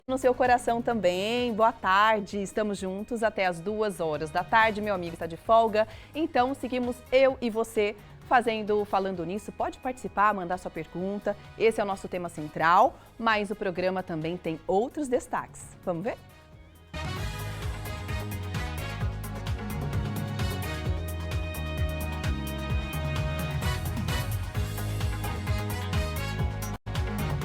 no seu coração também. Boa tarde, estamos juntos até as 2 horas da tarde. Meu amigo está de folga, então seguimos eu e você falando nisso. Pode participar, mandar sua pergunta. Esse é o nosso tema central, mas o programa também tem outros destaques. Vamos ver?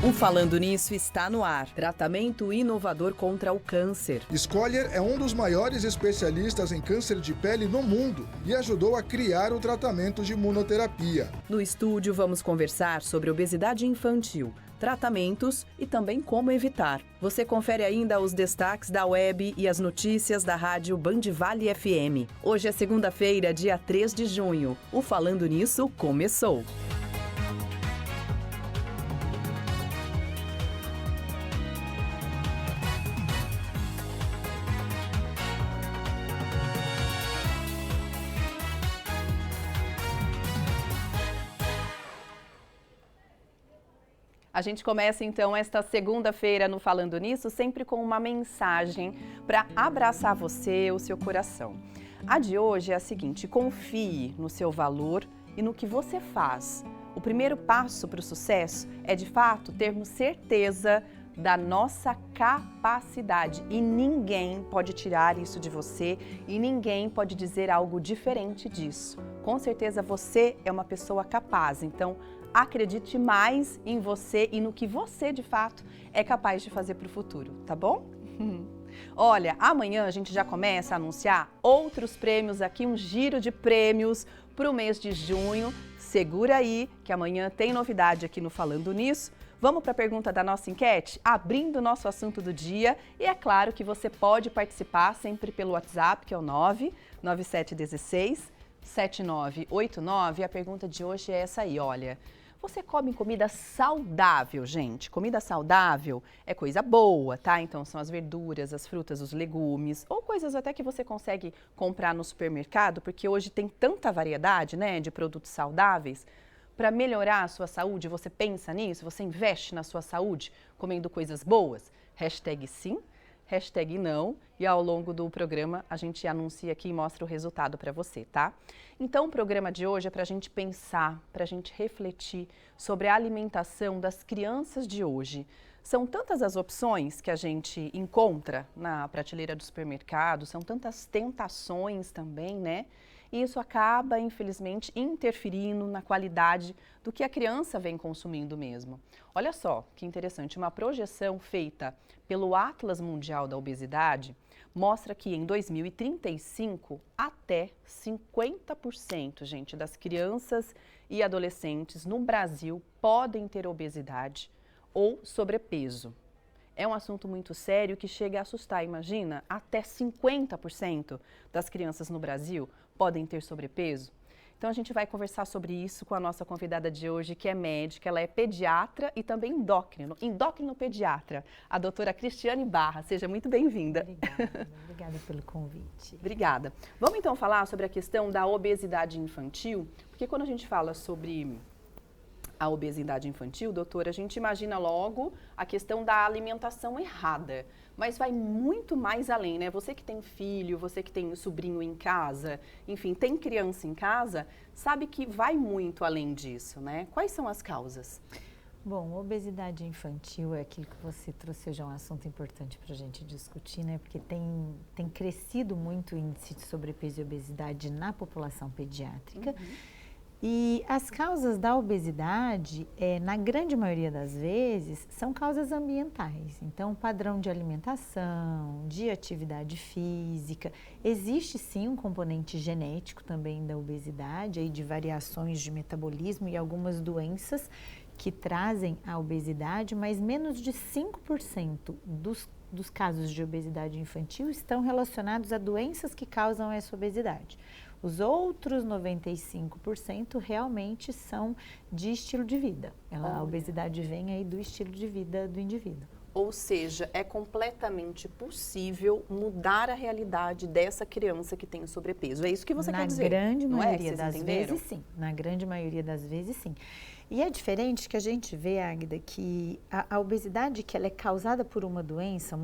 O Falando Nisso está no ar. Tratamento inovador contra o câncer. Scoller é um dos maiores especialistas em câncer de pele no mundo e ajudou a criar o tratamento de imunoterapia. No estúdio vamos conversar sobre obesidade infantil, tratamentos e também como evitar. Você confere ainda os destaques da web e as notícias da rádio Band Vale FM. Hoje é segunda-feira, dia 3 de junho. O Falando Nisso começou. A gente começa então esta segunda-feira no Falando Nisso, sempre com uma mensagem para abraçar você, o seu coração. A de hoje é a seguinte: confie no seu valor e no que você faz. O primeiro passo para o sucesso é, de fato, termos certeza da nossa capacidade e ninguém pode tirar isso de você e ninguém pode dizer algo diferente disso. Com certeza você é uma pessoa capaz, então acredite mais em você e no que você, de fato, é capaz de fazer para o futuro, tá bom? Olha, amanhã a gente já começa a anunciar outros prêmios aqui, um giro de prêmios para o mês de junho. Segura aí, que amanhã tem novidade aqui no Falando Nisso. Vamos para a pergunta da nossa enquete? Abrindo o nosso assunto do dia. E é claro que você pode participar sempre pelo WhatsApp, que é o 99716-7989. A pergunta de hoje é essa aí, olha. Você come comida saudável, gente? Comida saudável é coisa boa, tá? Então são as verduras, as frutas, os legumes, ou coisas até que você consegue comprar no supermercado, porque hoje tem tanta variedade, né, de produtos saudáveis. Para melhorar a sua saúde, você pensa nisso? Você investe na sua saúde comendo coisas boas? Hashtag sim, hashtag não, e ao longo do programa a gente anuncia aqui e mostra o resultado para você, tá? Então o programa de hoje é para a gente pensar, para a gente refletir sobre a alimentação das crianças de hoje. São tantas as opções que a gente encontra na prateleira do supermercado, são tantas tentações também, né? E isso acaba, infelizmente, interferindo na qualidade do que a criança vem consumindo mesmo. Olha só que interessante, uma projeção feita pelo Atlas Mundial da Obesidade mostra que em 2035 até 50%, gente, das crianças e adolescentes no Brasil podem ter obesidade ou sobrepeso. É um assunto muito sério que chega a assustar, imagina, até 50% das crianças no Brasil podem ter sobrepeso. Então a gente vai conversar sobre isso com a nossa convidada de hoje, que é médica, ela é pediatra e também endócrino-pediatra, a doutora Cristiane Barra. Seja muito bem-vinda. Obrigada pelo convite. Obrigada. Vamos então falar sobre a questão da obesidade infantil, porque quando a gente fala sobre a obesidade infantil, doutora, a gente imagina logo a questão da alimentação errada, mas vai muito mais além, né? Você que tem filho, você que tem sobrinho em casa, enfim, tem criança em casa, sabe que vai muito além disso, né? Quais são as causas? Bom, obesidade infantil é aquilo que você trouxe hoje, é um assunto importante para a gente discutir, né? Porque tem crescido muito o índice de sobrepeso e obesidade na população pediátrica. E as causas da obesidade, na grande maioria das vezes, são causas ambientais. Então, padrão de alimentação, de atividade física. Existe sim um componente genético também da obesidade, aí de variações de metabolismo e algumas doenças que trazem a obesidade, mas menos de 5% dos casos de obesidade infantil estão relacionados a doenças que causam essa obesidade. Os outros 95% realmente são de estilo de vida. A obesidade vem aí do estilo de vida do indivíduo. Ou seja, é completamente possível mudar a realidade dessa criança que tem sobrepeso. É isso que você quer dizer? Na grande não maioria é? das vezes, sim. Na grande maioria das vezes, sim. E é diferente que a gente vê, Águida, que a obesidade que ela é causada por uma doença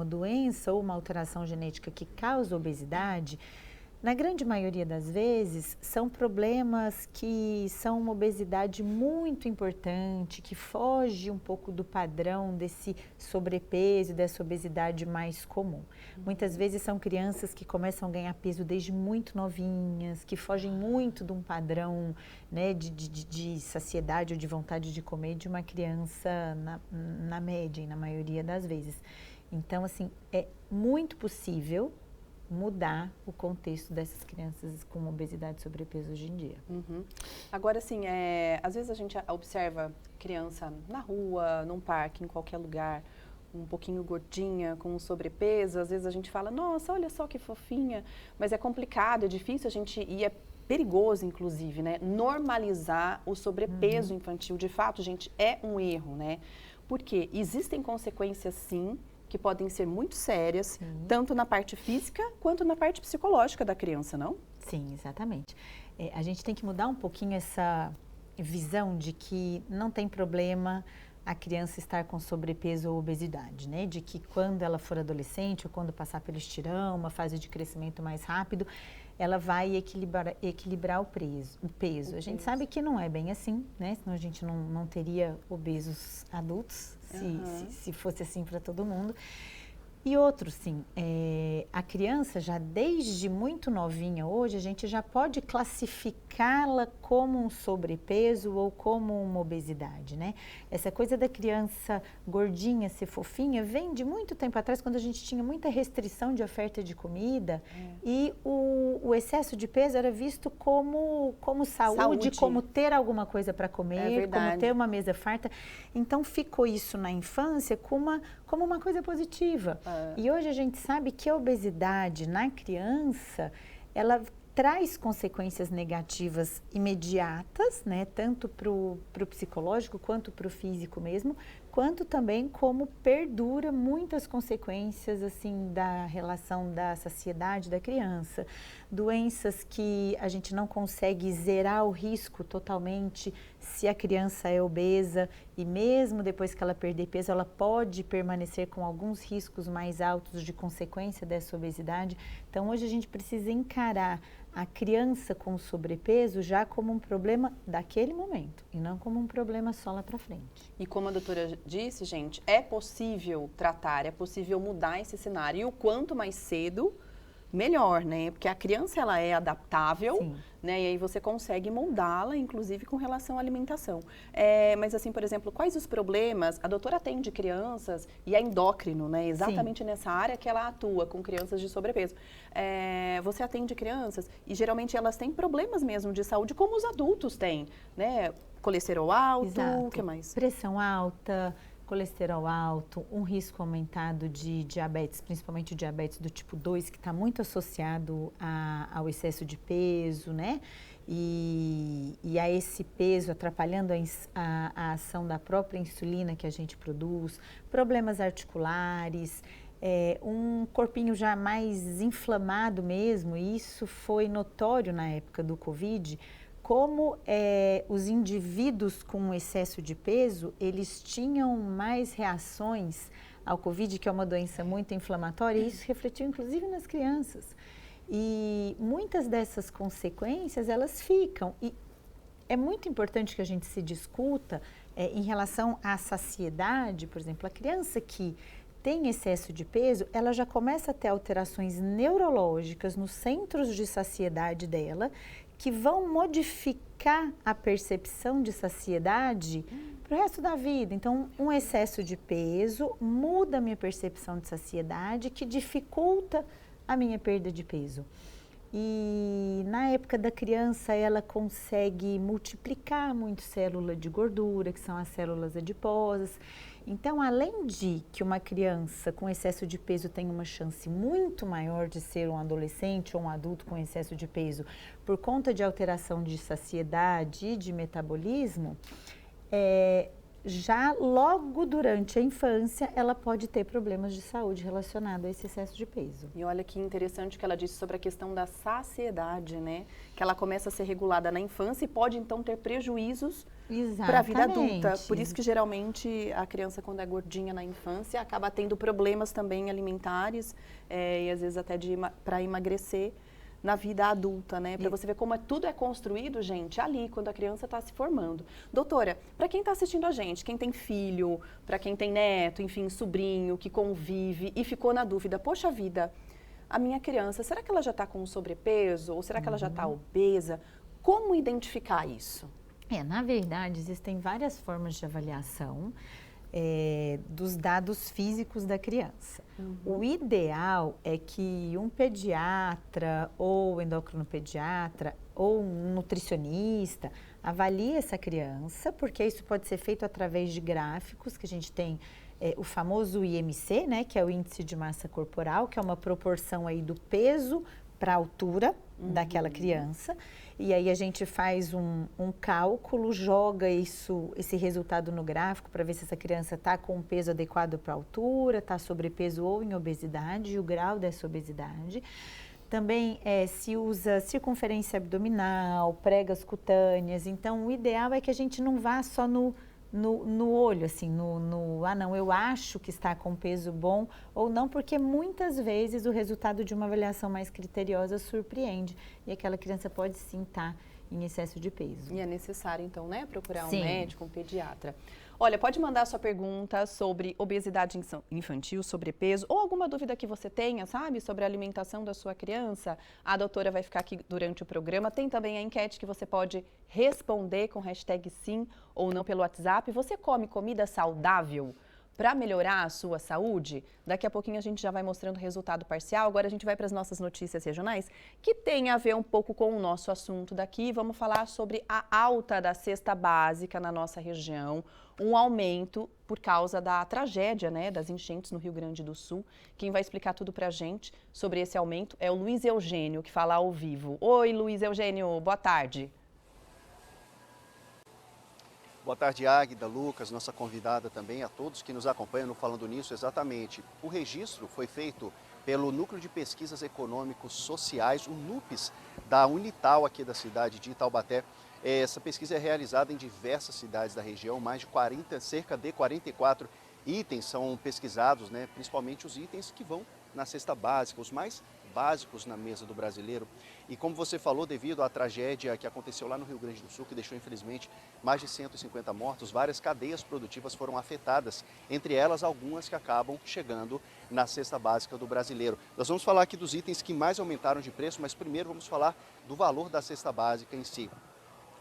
ou uma alteração genética que causa obesidade, na grande maioria das vezes, são problemas que são uma obesidade muito importante, que foge um pouco do padrão desse sobrepeso, dessa obesidade mais comum. Muitas vezes são crianças que começam a ganhar peso desde muito novinhas, que fogem muito de um padrão, né, de saciedade ou de vontade de comer de uma criança na média, e na maioria das vezes. Então, assim, é muito possível mudar o contexto dessas crianças com obesidade e sobrepeso hoje em dia. Agora, assim, às vezes a gente observa criança na rua, num parque, em qualquer lugar, um pouquinho gordinha, com sobrepeso. Às vezes a gente fala, nossa, olha só que fofinha. Mas é complicado, é difícil a gente, e é perigoso, inclusive, né? Normalizar o sobrepeso infantil. De fato, gente, é um erro, né? Porque existem consequências, sim, que podem ser muito sérias, tanto na parte física quanto na parte psicológica da criança, não? Sim, exatamente. A gente tem que mudar um pouquinho essa visão de que não tem problema a criança estar com sobrepeso ou obesidade, né? De que quando ela for adolescente ou quando passar pelo estirão, uma fase de crescimento mais rápido, ela vai equilibrar o peso. A gente sabe que não é bem assim, né? Senão a gente não teria obesos adultos, se fosse assim para todo mundo. E outro, sim, a criança já desde muito novinha hoje, a gente já pode classificá-la como um sobrepeso ou como uma obesidade, né? Essa coisa da criança gordinha ser fofinha vem de muito tempo atrás, quando a gente tinha muita restrição de oferta de comida e o excesso de peso era visto como saúde, como ter alguma coisa para comer, como ter uma mesa farta. Então ficou isso na infância como uma coisa positiva. E hoje a gente sabe que a obesidade na criança, ela traz consequências negativas imediatas, né? Tanto para o psicológico quanto para o físico mesmo, quanto também como perdura muitas consequências assim da relação da saciedade da criança, doenças que a gente não consegue zerar o risco totalmente se a criança é obesa e mesmo depois que ela perder peso, ela pode permanecer com alguns riscos mais altos de consequência dessa obesidade. Então hoje a gente precisa encarar a criança com sobrepeso já como um problema daquele momento e não como um problema só lá para frente. E como a doutora disse, gente, é possível tratar, é possível mudar esse cenário. E o quanto mais cedo, melhor, né? Porque a criança, ela é adaptável, né? E aí você consegue moldá-la, inclusive com relação à alimentação. Mas assim, por exemplo, quais os problemas? A doutora atende crianças e é endócrino, né? Exatamente nessa área que ela atua, com crianças de sobrepeso. Você atende crianças e geralmente elas têm problemas mesmo de saúde, como os adultos têm, né? Colesterol alto, o que mais? Pressão alta, colesterol alto, um risco aumentado de diabetes, principalmente o diabetes do tipo 2, que está muito associado ao excesso de peso, né? E a esse peso atrapalhando a ação da própria insulina que a gente produz, problemas articulares, um corpinho já mais inflamado mesmo, e isso foi notório na época do Covid, como os indivíduos com excesso de peso, eles tinham mais reações ao Covid, que é uma doença muito inflamatória, e isso refletiu inclusive nas crianças. E muitas dessas consequências, elas ficam. E é muito importante que a gente se discuta em relação à saciedade, por exemplo, a criança que tem excesso de peso, ela já começa a ter alterações neurológicas nos centros de saciedade dela, que vão modificar a percepção de saciedade para o resto da vida. Então, um excesso de peso muda a minha percepção de saciedade, que dificulta a minha perda de peso. E na época da criança, ela consegue multiplicar muito célula de gordura, que são as células adiposas. Então, além de que uma criança com excesso de peso tem uma chance muito maior de ser um adolescente ou um adulto com excesso de peso por conta de alteração de saciedade e de metabolismo, já logo durante a infância, ela pode ter problemas de saúde relacionados a esse excesso de peso. E olha que interessante que ela disse sobre a questão da saciedade, né? Que ela começa a ser regulada na infância e pode então ter prejuízos para a vida adulta. Por isso que geralmente a criança, quando é gordinha na infância, acaba tendo problemas também alimentares e às vezes até para emagrecer na vida adulta, né? Para você ver como tudo é construído, gente, ali, quando a criança está se formando. Doutora, para quem está assistindo a gente, quem tem filho, para quem tem neto, enfim, sobrinho, que convive e ficou na dúvida, poxa vida, a minha criança, será que ela já está com sobrepeso? Ou será que ela já está obesa? Como identificar isso? Na verdade, existem várias formas de avaliação dos dados físicos da criança. O ideal é que um pediatra ou endocrinopediatra ou um nutricionista avalie essa criança, porque isso pode ser feito através de gráficos que a gente tem o famoso IMC, né, que é o índice de massa corporal, que é uma proporção aí do peso para a altura daquela criança. E aí a gente faz um cálculo, joga esse resultado no gráfico para ver se essa criança está com um peso adequado para a altura, está sobrepeso ou em obesidade, e o grau dessa obesidade. Também se usa circunferência abdominal, pregas cutâneas. Então, o ideal é que a gente não vá só no olho, assim, não, eu acho que está com peso bom ou não, porque muitas vezes o resultado de uma avaliação mais criteriosa surpreende e aquela criança pode sim estar em excesso de peso. E é necessário, então, né, procurar um médico, um pediatra. Olha, pode mandar sua pergunta sobre obesidade infantil, sobrepeso ou alguma dúvida que você tenha, sabe, sobre a alimentação da sua criança. A doutora vai ficar aqui durante o programa. Tem também a enquete que você pode responder com hashtag sim ou não pelo WhatsApp. Você come comida saudável para melhorar a sua saúde? Daqui a pouquinho a gente já vai mostrando o resultado parcial. Agora a gente vai para as nossas notícias regionais, que tem a ver um pouco com o nosso assunto daqui. Vamos falar sobre a alta da cesta básica na nossa região, um aumento por causa da tragédia, né, das enchentes no Rio Grande do Sul. Quem vai explicar tudo para a gente sobre esse aumento é o Luiz Eugênio, que fala ao vivo. Oi, Luiz Eugênio, boa tarde. Boa tarde, Águida, Lucas, nossa convidada também, a todos que nos acompanham no Falando Nisso. Exatamente. O registro foi feito pelo Núcleo de Pesquisas Econômicos Sociais, o NUPES, da Unital aqui da cidade de Taubaté. Essa pesquisa é realizada em diversas cidades da região, cerca de 44 itens são pesquisados, né? Principalmente os itens que vão na cesta básica, os mais básicos na mesa do brasileiro. E como você falou, devido à tragédia que aconteceu lá no Rio Grande do Sul, que deixou infelizmente mais de 150 mortos, várias cadeias produtivas foram afetadas, entre elas algumas que acabam chegando na cesta básica do brasileiro. Nós vamos falar aqui dos itens que mais aumentaram de preço, mas primeiro vamos falar do valor da cesta básica em si.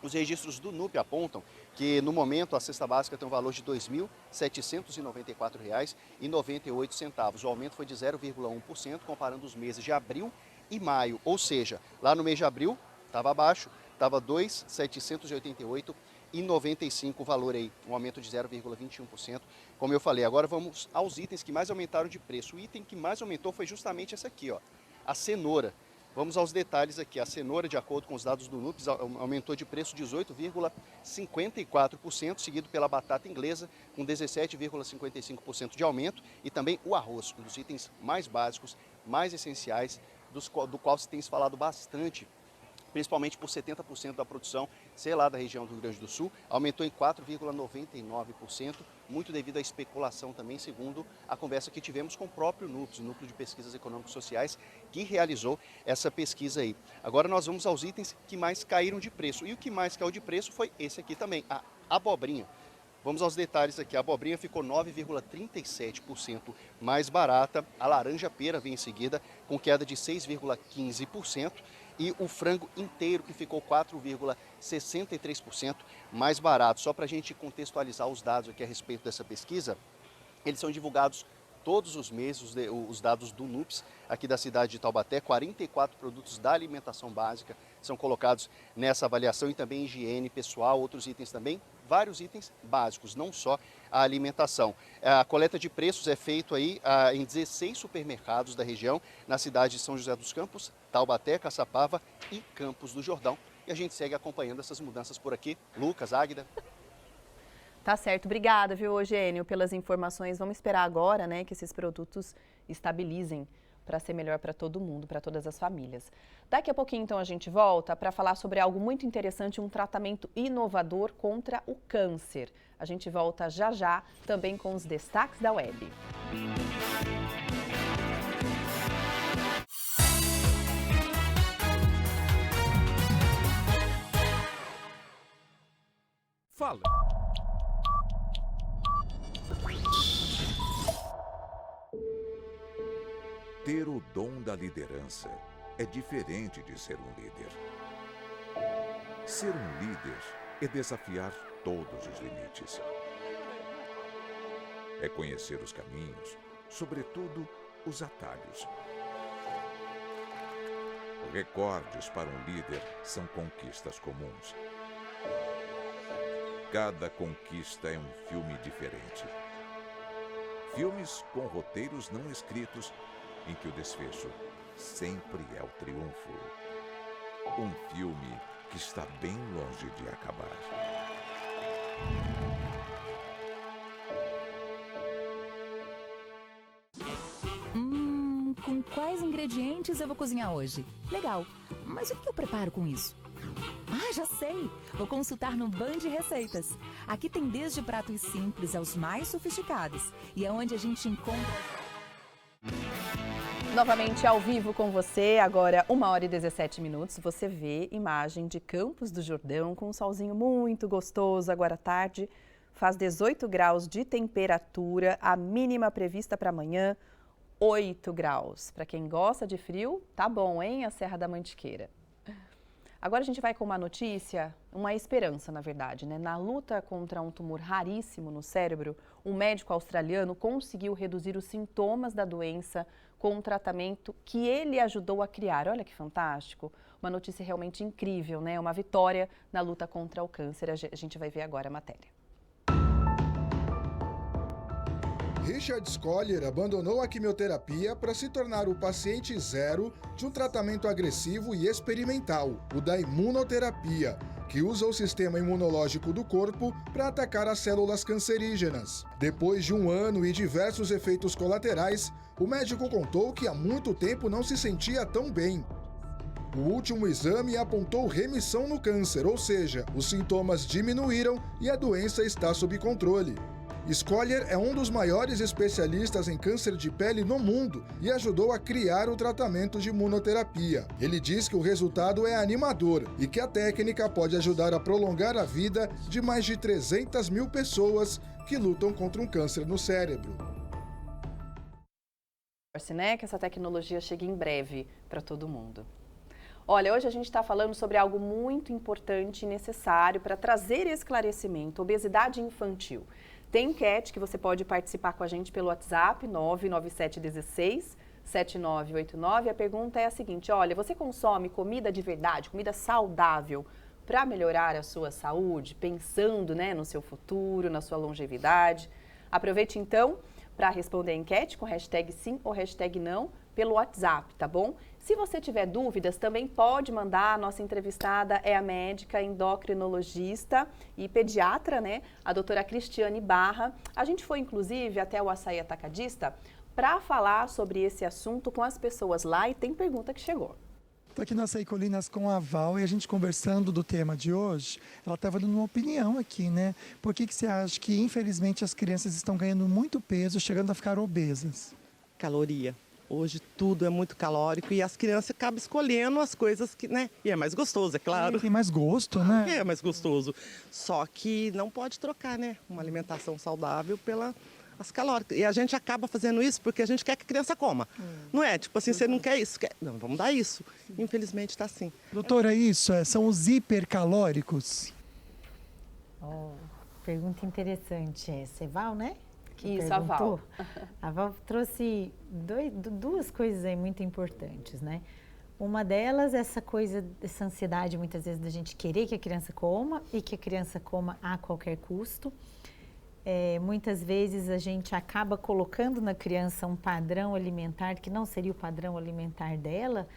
Os registros do NUP apontam que, no momento, a cesta básica tem um valor de R$ 2.794,98. O aumento foi de 0,1%, comparando os meses de abril e maio. Ou seja, lá no mês de abril, estava abaixo, estava R$ 2.788,95 o valor aí, um aumento de 0,21%. Como eu falei, agora vamos aos itens que mais aumentaram de preço. O item que mais aumentou foi justamente esse aqui, ó, a cenoura. Vamos aos detalhes aqui. A cenoura, de acordo com os dados do NUPES, aumentou de preço 18,54%, seguido pela batata inglesa, com 17,55% de aumento, e também o arroz, um dos itens mais básicos, mais essenciais, do qual se tem se falado bastante, principalmente por 70% da produção ser lá da região do Rio Grande do Sul, aumentou em 4,99%, muito devido à especulação também, segundo a conversa que tivemos com o próprio NUPES, o Núcleo de Pesquisas Econômicas Sociais, que realizou essa pesquisa aí. Agora nós vamos aos itens que mais caíram de preço, e o que mais caiu de preço foi esse aqui também, a abobrinha. Vamos aos detalhes aqui. A abobrinha ficou 9,37% mais barata. A laranja-pera vem em seguida, com queda de 6,15%. E o frango inteiro, que ficou 4,63% mais barato. Só para a gente contextualizar os dados aqui a respeito dessa pesquisa, eles são divulgados todos os meses, os dados do NUPES, aqui da cidade de Taubaté. 44 produtos da alimentação básica são colocados nessa avaliação, e também higiene pessoal, outros itens também, vários itens básicos, não só a alimentação. A coleta de preços é feita aí em 16 supermercados da região, na cidade de São José dos Campos, Taubaté, Caçapava e Campos do Jordão. E a gente segue acompanhando essas mudanças por aqui. Lucas, Águida. Tá certo, obrigada, viu, Eugênio, pelas informações. Vamos esperar agora, né, que esses produtos estabilizem para ser melhor para todo mundo, para todas as famílias. Daqui a pouquinho, então, a gente volta para falar sobre algo muito interessante, um tratamento inovador contra o câncer. A gente volta já já, também com os destaques da web. Fala! Ter o dom da liderança é diferente de ser um líder. Ser um líder é desafiar todos os limites. É conhecer os caminhos, sobretudo os atalhos. Recordes para um líder são conquistas comuns. Cada conquista é um filme diferente. Filmes com roteiros não escritos, em que o desfecho sempre é o triunfo. Um filme que está bem longe de acabar. Com quais ingredientes eu vou cozinhar hoje? Legal, mas o que eu preparo com isso? Ah, já sei! Vou consultar no Band Receitas. Aqui tem desde pratos simples aos mais sofisticados. E é onde a gente encontra... Novamente ao vivo com você, agora 1h17. Você vê imagem de Campos do Jordão com um solzinho muito gostoso agora à tarde. Faz 18 graus de temperatura, a mínima prevista para amanhã, 8 graus. Para quem gosta de frio, tá bom, hein? A Serra da Mantiqueira. Agora a gente vai com uma notícia, uma esperança, na verdade, né? Na luta contra um tumor raríssimo no cérebro, um médico australiano conseguiu reduzir os sintomas da doença com um tratamento que ele ajudou a criar. Olha que fantástico! Uma notícia realmente incrível, né? Uma vitória na luta contra o câncer. A gente vai ver agora a matéria. Richard Scolyer abandonou a quimioterapia para se tornar o paciente zero de um tratamento agressivo e experimental, o da imunoterapia, que usa o sistema imunológico do corpo para atacar as células cancerígenas. Depois de um ano e diversos efeitos colaterais, o médico contou que há muito tempo não se sentia tão bem. O último exame apontou remissão no câncer, ou seja, os sintomas diminuíram e a doença está sob controle. Scolyer é um dos maiores especialistas em câncer de pele no mundo e ajudou a criar o tratamento de imunoterapia. Ele diz que o resultado é animador e que a técnica pode ajudar a prolongar a vida de mais de 300 mil pessoas que lutam contra um câncer no cérebro. Né, que essa tecnologia chegue em breve para todo mundo. Olha, hoje a gente está falando sobre algo muito importante e necessário para trazer esclarecimento: obesidade infantil. Tem enquete que você pode participar com a gente pelo WhatsApp 99716 7989. A pergunta é a seguinte: olha, você consome comida de verdade, comida saudável para melhorar a sua saúde, pensando, né, no seu futuro, na sua longevidade? Aproveite então para responder a enquete com hashtag sim ou hashtag não pelo WhatsApp, tá bom? Se você tiver dúvidas, também pode mandar. A nossa entrevistada é a médica endocrinologista e pediatra, né? A doutora Cristiane Barra. A gente foi, inclusive, até o Açaí Atacadista para falar sobre esse assunto com as pessoas lá e tem pergunta que chegou. Estou aqui no Açaí Colinas com a Val e a gente conversando do tema de hoje, ela estava dando uma opinião aqui, né? Por que você acha que, infelizmente, as crianças estão ganhando muito peso, chegando a ficar obesas? Caloria. Hoje tudo é muito calórico e as crianças acabam escolhendo as coisas que, né? E é mais gostoso, é claro. Tem mais gosto, né? É mais gostoso. Só que não pode trocar, né? Uma alimentação saudável pela... as calóricas. E a gente acaba fazendo isso porque a gente quer que a criança coma. Não é? Tipo assim, você não quer isso. Não, vamos dar isso. Infelizmente está assim. Doutora, isso são os hipercalóricos? Oh, pergunta interessante essa. É Val, né? Isso, a Val. A Val trouxe duas coisas aí muito importantes, né? Uma delas, essa ansiedade muitas vezes da gente querer que a criança coma e que a criança coma a qualquer custo. Muitas vezes a gente acaba colocando na criança um padrão alimentar que não seria o padrão alimentar dela,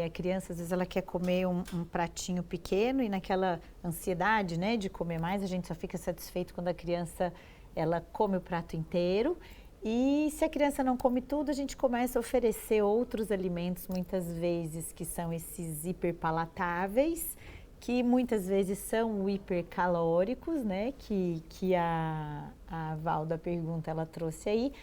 A criança, às vezes, ela quer comer um pratinho pequeno e naquela ansiedade, né, de comer mais, a gente só fica satisfeito quando a criança, ela come o prato inteiro. E se a criança não come tudo, a gente começa a oferecer outros alimentos, muitas vezes, que são esses hiperpalatáveis, que muitas vezes são hipercalóricos, né, que a Val da pergunta, ela trouxe aí.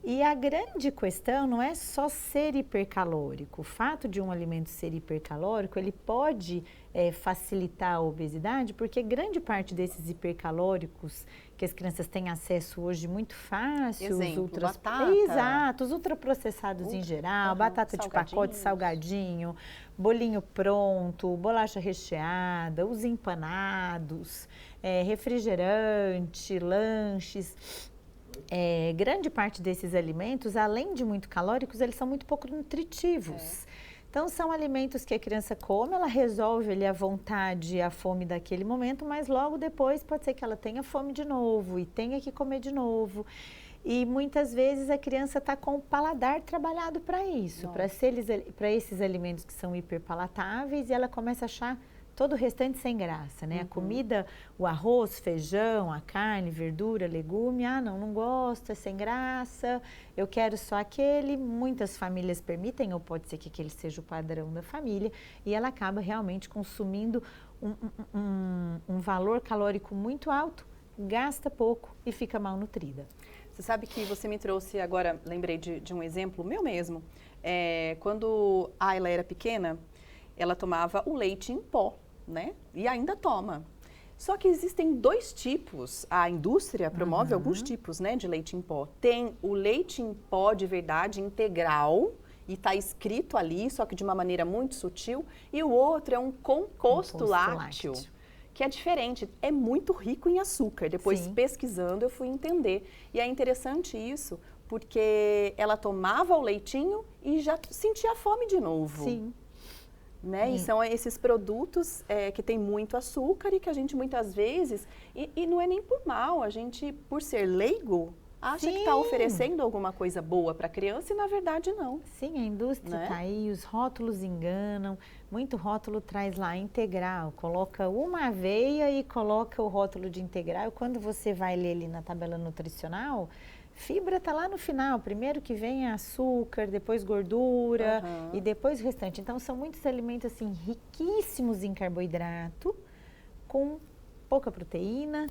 E a grande questão não é só ser hipercalórico. O fato de um alimento ser hipercalórico, ele pode facilitar a obesidade, porque grande parte desses hipercalóricos que as crianças têm acesso hoje muito fácil, Exemplo, batata. Exato, os ultraprocessados em geral, batata de pacote, salgadinho, bolinho pronto, bolacha recheada, os empanados, refrigerante, lanches. Grande parte desses alimentos, além de muito calóricos, eles são muito pouco nutritivos. Então, são alimentos que a criança come, ela resolve ali a vontade e a fome daquele momento, mas logo depois pode ser que ela tenha fome de novo e tenha que comer de novo. E muitas vezes a criança está com o paladar trabalhado para isso, para esses alimentos que são hiperpalatáveis, e ela começa a achar todo o restante sem graça, né? A comida, o arroz, feijão, a carne, verdura, legume, não gosto, é sem graça, eu quero só aquele. Muitas famílias permitem, ou pode ser que aquele seja o padrão da família, e ela acaba realmente consumindo um valor calórico muito alto, gasta pouco e fica mal nutrida. Você sabe que você me trouxe agora, lembrei de um exemplo meu mesmo. Quando a Ayla era pequena, ela tomava o leite em pó, né? E ainda toma. Só que existem dois tipos, a indústria promove alguns tipos, né, de leite em pó. Tem o leite em pó de verdade integral, e está escrito ali, só que de uma maneira muito sutil, e o outro é um composto lácteo, que é diferente, é muito rico em açúcar. Depois, pesquisando, eu fui entender. E é interessante isso, porque ela tomava o leitinho e já sentia fome de novo. Sim. Né? E são esses produtos que tem muito açúcar e que a gente muitas vezes, e não é nem por mal, a gente, por ser leigo, acha que está oferecendo alguma coisa boa para a criança e na verdade não. Sim, a indústria está aí, os rótulos enganam, muito rótulo traz lá integral, coloca uma aveia e coloca o rótulo de integral, quando você vai ler ali na tabela nutricional, fibra está lá no final, primeiro que vem açúcar, depois gordura e depois o restante. Então, são muitos alimentos assim, riquíssimos em carboidrato, com pouca proteína.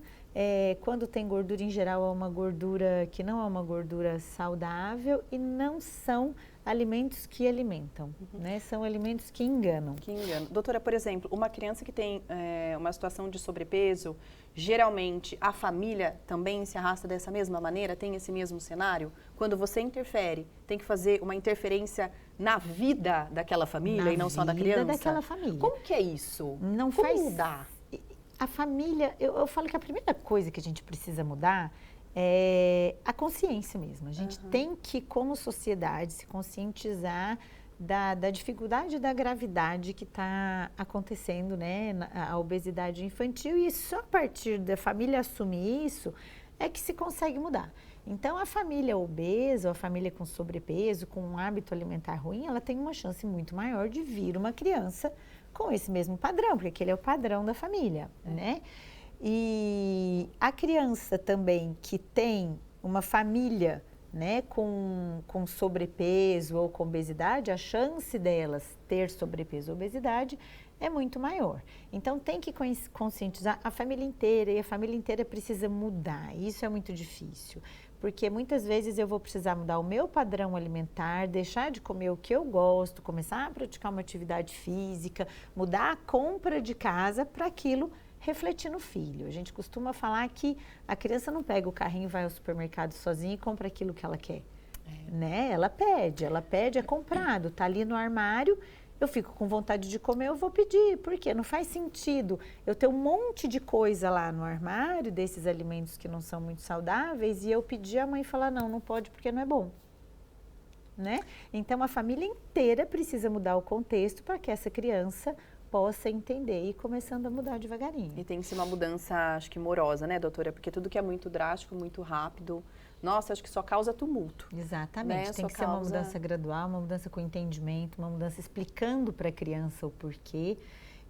Quando tem gordura, em geral, é uma gordura que não é uma gordura saudável e não são alimentos que alimentam, né? São alimentos que enganam. Que enganam. Doutora, por exemplo, uma criança que tem uma situação de sobrepeso, geralmente a família também se arrasta dessa mesma maneira, tem esse mesmo cenário? Quando você interfere, tem que fazer uma interferência na vida daquela família e não só da criança? Na vida daquela família. Como que é isso? Não Como faz mudar? A família, eu falo que a primeira coisa que a gente precisa mudar é a consciência mesmo. A gente tem que, como sociedade, se conscientizar da dificuldade da gravidade que está acontecendo, né, a obesidade infantil, e só a partir da família assumir isso é que se consegue mudar. Então, a família obesa, ou a família com sobrepeso, com um hábito alimentar ruim, ela tem uma chance muito maior de vir uma criança com esse mesmo padrão, porque aquele é o padrão da família, né? E a criança também que tem uma família, né, com sobrepeso ou com obesidade, a chance delas ter sobrepeso ou obesidade é muito maior. Então, tem que conscientizar a família inteira, e a família inteira precisa mudar. Isso é muito difícil, porque muitas vezes eu vou precisar mudar o meu padrão alimentar, deixar de comer o que eu gosto, começar a praticar uma atividade física, mudar a compra de casa para aquilo refletir no filho. A gente costuma falar que a criança não pega o carrinho, vai ao supermercado sozinha e compra aquilo que ela quer. Né? Ela pede, é comprado, tá ali no armário, eu fico com vontade de comer, eu vou pedir. Por quê? Não faz sentido eu ter um monte de coisa lá no armário, desses alimentos que não são muito saudáveis, e eu pedir, a mãe falar, não pode porque não é bom. Né? Então, a família inteira precisa mudar o contexto para que essa criança possa entender e ir começando a mudar devagarinho. E tem que ser uma mudança, acho que morosa, né, doutora? Porque tudo que é muito drástico, muito rápido, nossa, acho que só causa tumulto. Exatamente, né? tem Só que ser uma causa- mudança gradual, uma mudança com entendimento, uma mudança explicando para a criança o porquê.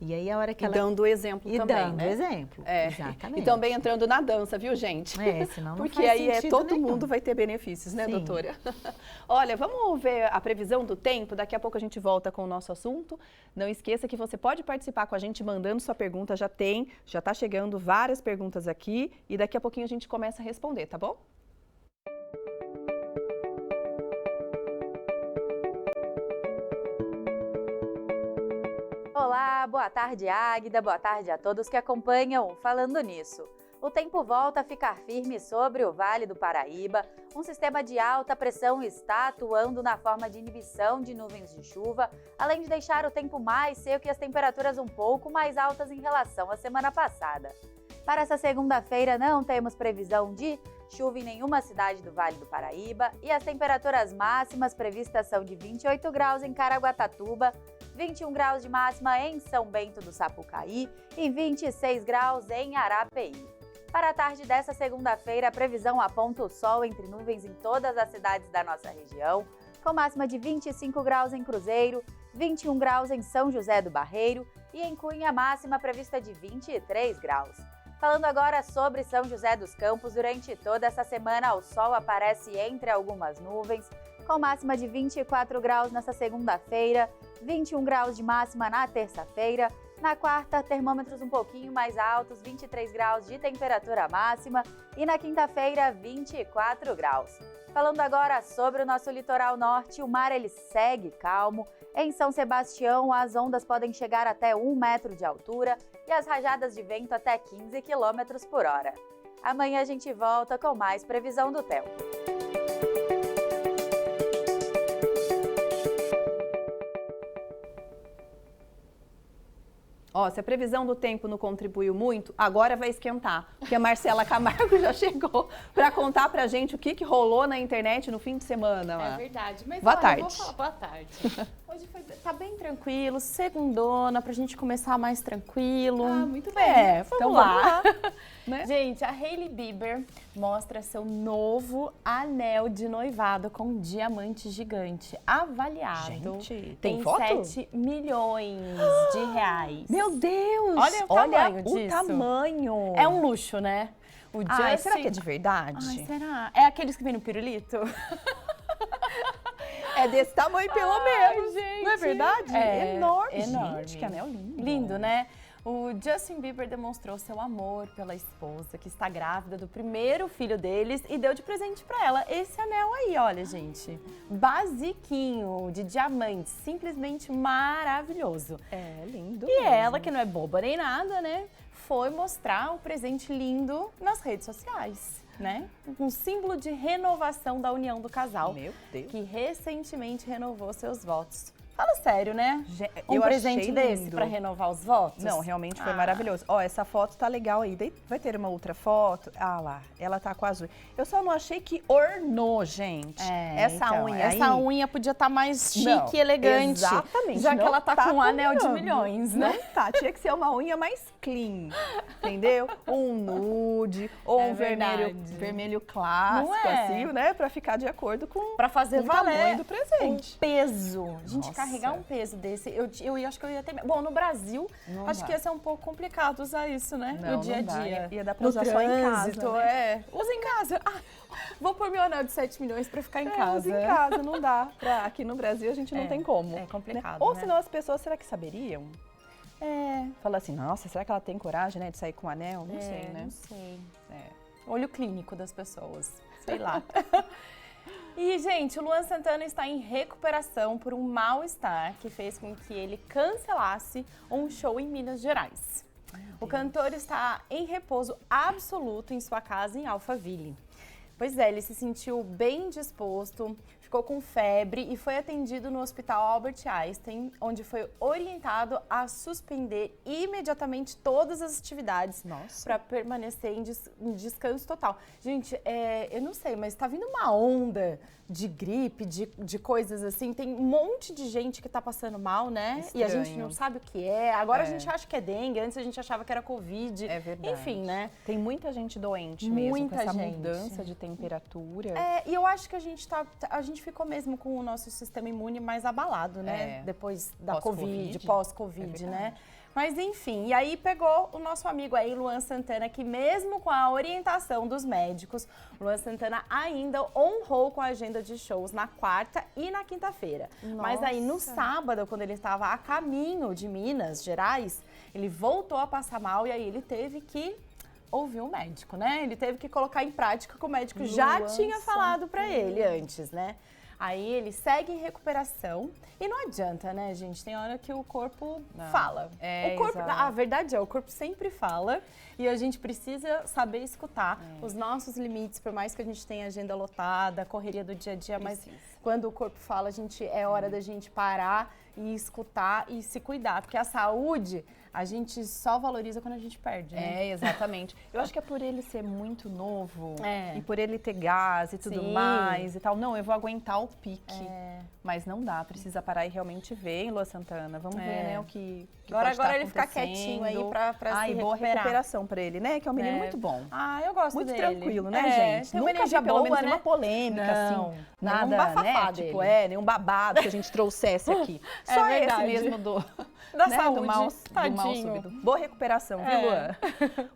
E aí a hora que E ela... dando exemplo E também, dando né? exemplo, É. exatamente. E também entrando na dança, viu, gente? Senão não Porque faz aí sentido todo nenhum. mundo vai ter benefícios, né, Sim. doutora? Olha, vamos ver a previsão do tempo. Daqui a pouco a gente volta com o nosso assunto. Não esqueça que você pode participar com a gente mandando sua pergunta. Já tá chegando várias perguntas aqui. E daqui a pouquinho a gente começa a responder, tá bom? Olá, boa tarde, Águida, boa tarde a todos que acompanham o Falando Nisso. O tempo volta a ficar firme sobre o Vale do Paraíba. Um sistema de alta pressão está atuando na forma de inibição de nuvens de chuva, além de deixar o tempo mais seco e as temperaturas um pouco mais altas em relação à semana passada. Para essa segunda-feira não temos previsão de chuva em nenhuma cidade do Vale do Paraíba e as temperaturas máximas previstas são de 28 graus em Caraguatatuba, 21 graus de máxima em São Bento do Sapucaí e 26 graus em Arapeí. Para a tarde dessa segunda-feira, a previsão aponta o sol entre nuvens em todas as cidades da nossa região, com máxima de 25 graus em Cruzeiro, 21 graus em São José do Barreiro e em Cunha máxima prevista de 23 graus. Falando agora sobre São José dos Campos, durante toda essa semana o sol aparece entre algumas nuvens, com máxima de 24 graus nessa segunda-feira, 21 graus de máxima na terça-feira. Na quarta, termômetros um pouquinho mais altos, 23 graus de temperatura máxima. E na quinta-feira, 24 graus. Falando agora sobre o nosso litoral norte, o mar ele segue calmo. Em São Sebastião, as ondas podem chegar até 1 metro de altura e as rajadas de vento até 15 km por hora. Amanhã a gente volta com mais previsão do tempo. Ó, se a previsão do tempo não contribuiu muito, agora vai esquentar. Porque a Marcela Camargo já chegou para contar pra gente o que rolou na internet no fim de semana. É verdade. Mas Boa olha, tarde. eu vou falar boa tarde. Hoje tá bem tranquilo, segundona, pra gente começar mais tranquilo. Ah, muito bem. Vamos Então lá. vamos lá. Né? Gente, a Hailey Bieber mostra seu novo anel de noivado com diamante gigante, avaliado Gente, tem em foto? 7 milhões de reais. Meu Deus! Olha o tamanho o disso. tamanho. É um luxo, né? O Ai, Justin... será que é de verdade? Ai, será? É aqueles que vem no pirulito? É desse tamanho, pelo Ai, menos. gente. Não é verdade? É enorme. enorme. Gente, que anel lindo. Lindo, né? O Justin Bieber demonstrou seu amor pela esposa, que está grávida do primeiro filho deles, e deu de presente pra ela esse anel aí, olha, gente. Basiquinho, de diamante, simplesmente maravilhoso. É, lindo. E mesmo. ela, que não é boba nem nada, né, foi mostrar o presente lindo nas redes sociais, né? Um símbolo de renovação da união do casal, Meu Deus. que recentemente renovou seus votos. Fala sério, né? Um Eu presente achei desse lindo. pra renovar os votos? Não, realmente foi maravilhoso. Ó, essa foto tá legal aí. Vai ter uma outra foto. Ah lá, ela tá com azul. Eu só não achei que ornou, gente. Essa então, unha aí. essa unha podia estar mais chique Não, e elegante. exatamente, Já que não ela tá com um anel de combinando. milhões, né? Não tá, tinha que ser uma unha mais clean, entendeu? Um nude ou É um verdade. vermelho clássico, Não é? assim, né? Pra ficar de acordo com Pra fazer o valer tamanho do presente. um peso. A gente Nossa. carregar um peso desse, eu acho que eu ia ter... Bom, no Brasil, Não acho dá. que ia ser um pouco complicado usar isso, né? Não, no dia a não dá. dia. Ia dar pra No usar só em casa, trânsito, né? é. Usa em casa. Ah, vou pôr meu anel de 7 milhões pra ficar em casa. Usa em casa, não dá. Aqui no Brasil a gente não tem como. É complicado, Ou né? senão as pessoas, será que saberiam? É, Fala assim, nossa, será que ela tem coragem, né, de sair com anel? Não sei, né? Não sei. É. Olho clínico das pessoas, sei lá. E, gente, o Luan Santana está em recuperação por um mal-estar que fez com que ele cancelasse um show em Minas Gerais. O cantor está em repouso absoluto em sua casa em Alphaville. Pois é, ele se sentiu bem disposto, ficou com febre e foi atendido no Hospital Albert Einstein, onde foi orientado a suspender imediatamente todas as atividades para permanecer em descanso total. Gente, eu não sei, mas está vindo uma onda de gripe, de coisas assim. Tem um monte de gente que tá passando mal, né? Estranho. E a gente não sabe o que é. Agora a gente acha que é dengue, antes a gente achava que era Covid. É verdade. Enfim, né? Tem muita gente doente mesmo, Muita com essa gente. mudança de temperatura. E eu acho que a gente ficou mesmo com o nosso sistema imune mais abalado, né? Depois da Covid, pós-Covid, né? Mas enfim, e aí pegou o nosso amigo aí, Luan Santana, que mesmo com a orientação dos médicos, Luan Santana ainda honrou com a agenda de shows na quarta e na quinta-feira. Mas aí no sábado, quando ele estava a caminho de Minas Gerais, ele voltou a passar mal e aí ele teve que ouvir o médico, né? Ele teve que colocar em prática o que o médico já tinha falado pra ele antes, né? Aí ele segue em recuperação e não adianta, né, gente? Tem hora que o corpo fala. O corpo, a verdade é, o corpo sempre fala e a gente precisa saber escutar os nossos limites, por mais que a gente tenha agenda lotada, correria do dia a dia, mas quando o corpo fala, é hora da gente parar e escutar e se cuidar, porque a saúde a gente só valoriza quando a gente perde, né? Exatamente. Eu acho que é por ele ser muito novo e por ele ter gás e tudo mais e tal. Não, eu vou aguentar o pique. Mas não dá, precisa parar e realmente ver, hein, Luan Santana? Vamos ver, né, o que Agora ele ficar quietinho aí pra se recuperar. Boa recuperação pra ele, né? Que é um menino muito bom. Eu gosto muito dele. tranquilo, né, gente? Tem Nunca vi, pelo menos, uma polêmica, assim. Nada, né? Tipo, nenhum babado que a gente trouxesse aqui. Só esse mesmo da né, saúde, do mal súbito. Boa recuperação, viu,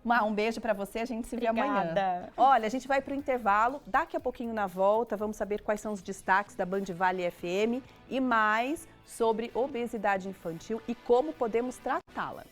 Luan? Um beijo pra você, a gente se vê amanhã. Olha, a gente vai pro intervalo, daqui a pouquinho na volta, vamos saber quais são os destaques da Band Vale FM e mais sobre obesidade infantil e como podemos tratá-la.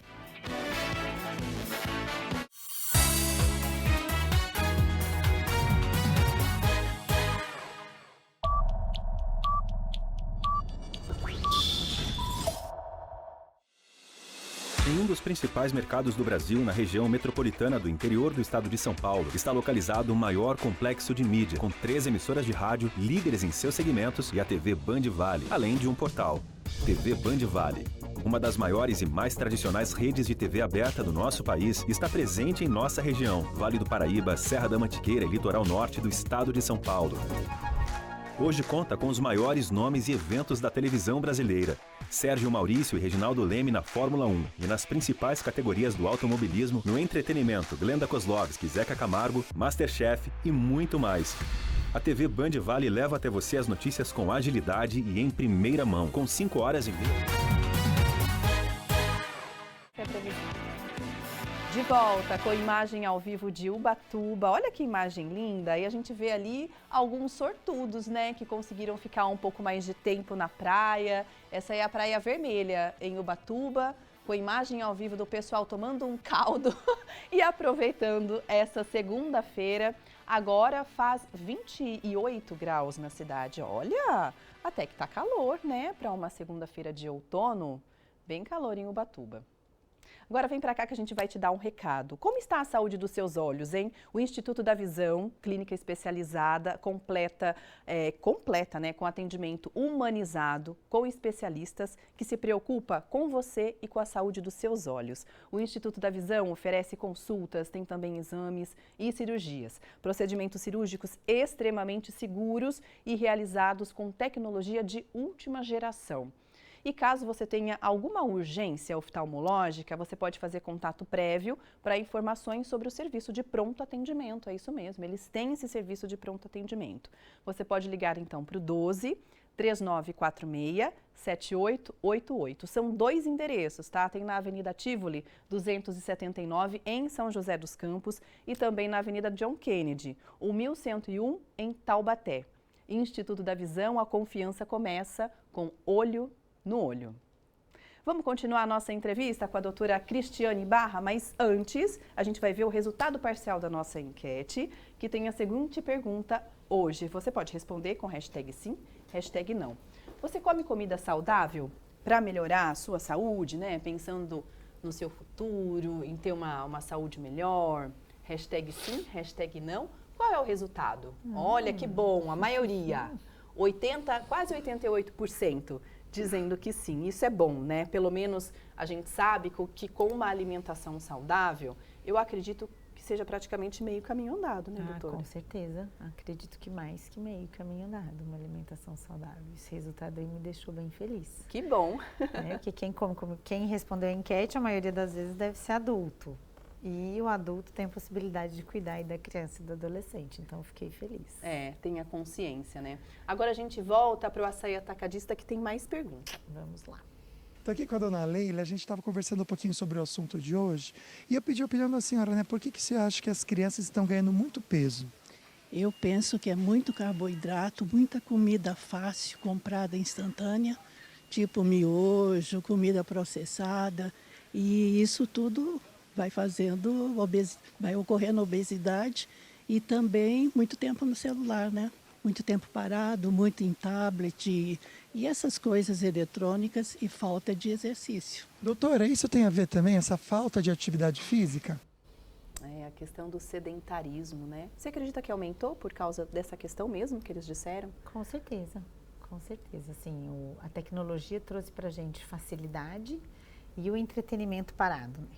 Em um dos principais mercados do Brasil, na região metropolitana do interior do estado de São Paulo, está localizado o maior complexo de mídia, com 3 emissoras de rádio, líderes em seus segmentos e a TV Band Vale, além de um portal. TV Band Vale, uma das maiores e mais tradicionais redes de TV aberta do nosso país, está presente em nossa região, Vale do Paraíba, Serra da Mantiqueira e litoral norte do estado de São Paulo. Hoje conta com os maiores nomes e eventos da televisão brasileira. Sérgio Maurício e Reginaldo Leme na Fórmula 1 e nas principais categorias do automobilismo, no entretenimento, Glenda Kozlovski, Zeca Camargo, Masterchef e muito mais. A TV Band Vale leva até você as notícias com agilidade e em primeira mão, com 5 horas e meia. De volta com imagem ao vivo de Ubatuba. Olha que imagem linda. E a gente vê ali alguns sortudos, né, que conseguiram ficar um pouco mais de tempo na praia. Essa é a Praia Vermelha, em Ubatuba, com imagem ao vivo do pessoal tomando um caldo e aproveitando essa segunda-feira. Agora faz 28 graus na cidade. Olha, até que tá calor, né, para uma segunda-feira de outono. Bem calor em Ubatuba. Agora vem para cá que a gente vai te dar um recado. Como está a saúde dos seus olhos, hein? O Instituto da Visão, clínica especializada, completa, né, com atendimento humanizado, com especialistas que se preocupa com você e com a saúde dos seus olhos. O Instituto da Visão oferece consultas, tem também exames e cirurgias. Procedimentos cirúrgicos extremamente seguros e realizados com tecnologia de última geração. E caso você tenha alguma urgência oftalmológica, você pode fazer contato prévio para informações sobre o serviço de pronto atendimento. É isso mesmo, eles têm esse serviço de pronto atendimento. Você pode ligar então para o 12 3946 7888. São 2 endereços, tá? Tem na Avenida Tivoli 279 em São José dos Campos e também na Avenida John Kennedy, o 1101 em Taubaté. Instituto da Visão, a confiança começa com olho no olho. Vamos continuar a nossa entrevista com a doutora Cristiane Barra, mas antes a gente vai ver o resultado parcial da nossa enquete, que tem a seguinte pergunta hoje. Você pode responder com hashtag sim, hashtag não. Você come comida saudável para melhorar a sua saúde, né? Pensando no seu futuro, em ter uma saúde melhor? Hashtag sim, hashtag não. Qual é o resultado? Olha que bom, a maioria, quase 88%. Dizendo que sim, isso é bom, né? Pelo menos a gente sabe que com uma alimentação saudável, eu acredito que seja praticamente meio caminho andado, né, doutora? Com certeza. Acredito que mais que meio caminho andado, uma alimentação saudável. Esse resultado aí me deixou bem feliz. Que bom! Porque quem respondeu a enquete, a maioria das vezes deve ser adulto. E o adulto tem a possibilidade de cuidar aí da criança e do adolescente, então eu fiquei feliz. Tenha consciência, né? Agora a gente volta para o açaí atacadista que tem mais perguntas. Vamos lá. Estou aqui com a dona Leila, a gente estava conversando um pouquinho sobre o assunto de hoje e eu pedi a opinião da senhora, né? Por que você acha que as crianças estão ganhando muito peso? Eu penso que é muito carboidrato, muita comida fácil, comprada instantânea, tipo miojo, comida processada, e isso tudo vai vai ocorrendo obesidade e também muito tempo no celular, né? Muito tempo parado, muito em tablet e essas coisas eletrônicas e falta de exercício. Doutora, isso tem a ver também, essa falta de atividade física? A questão do sedentarismo, né? Você acredita que aumentou por causa dessa questão mesmo que eles disseram? Com certeza, com certeza. Assim, a tecnologia trouxe pra gente facilidade e o entretenimento parado, né?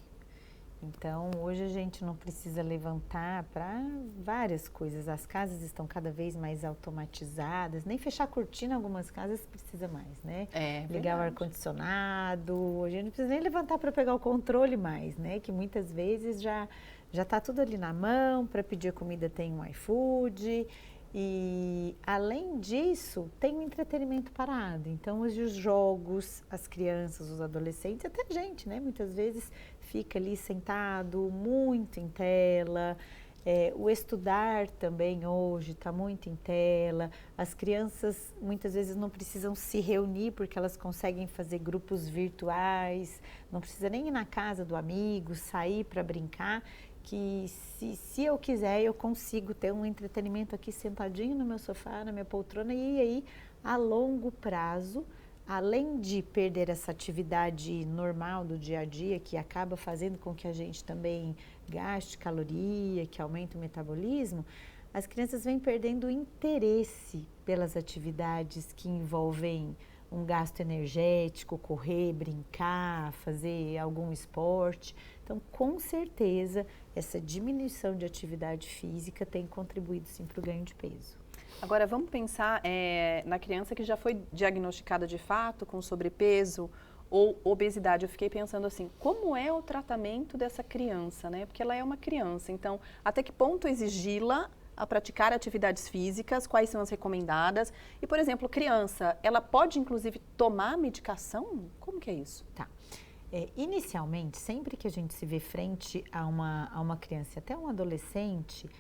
Então, hoje a gente não precisa levantar para várias coisas. As casas estão cada vez mais automatizadas. Nem fechar a cortina, algumas casas precisa mais, né? Ligar o ar-condicionado. Hoje a gente não precisa nem levantar para pegar o controle mais, né? Que muitas vezes já está tudo ali na mão. Para pedir comida tem um iFood. E, além disso, tem o entretenimento parado. Então, hoje os jogos, as crianças, os adolescentes, até a gente, né? Muitas vezes fica ali sentado, muito em tela. O estudar também hoje está muito em tela. As crianças, muitas vezes, não precisam se reunir porque elas conseguem fazer grupos virtuais. Não precisa nem ir na casa do amigo, sair para brincar. Que se eu quiser, eu consigo ter um entretenimento aqui sentadinho no meu sofá, na minha poltrona, e aí, a longo prazo, além de perder essa atividade normal do dia a dia, que acaba fazendo com que a gente também gaste caloria, que aumente o metabolismo, as crianças vêm perdendo o interesse pelas atividades que envolvem um gasto energético, correr, brincar, fazer algum esporte. Então, com certeza, essa diminuição de atividade física tem contribuído sim para o ganho de peso. Agora, vamos pensar na criança que já foi diagnosticada de fato com sobrepeso ou obesidade. Eu fiquei pensando assim, como é o tratamento dessa criança, né? Porque ela é uma criança, então, até que ponto exigi-la a praticar atividades físicas, quais são as recomendadas? E, por exemplo, criança, ela pode, inclusive, tomar medicação? Como que é isso? Tá. Inicialmente, sempre que a gente se vê frente a uma criança, até um adolescente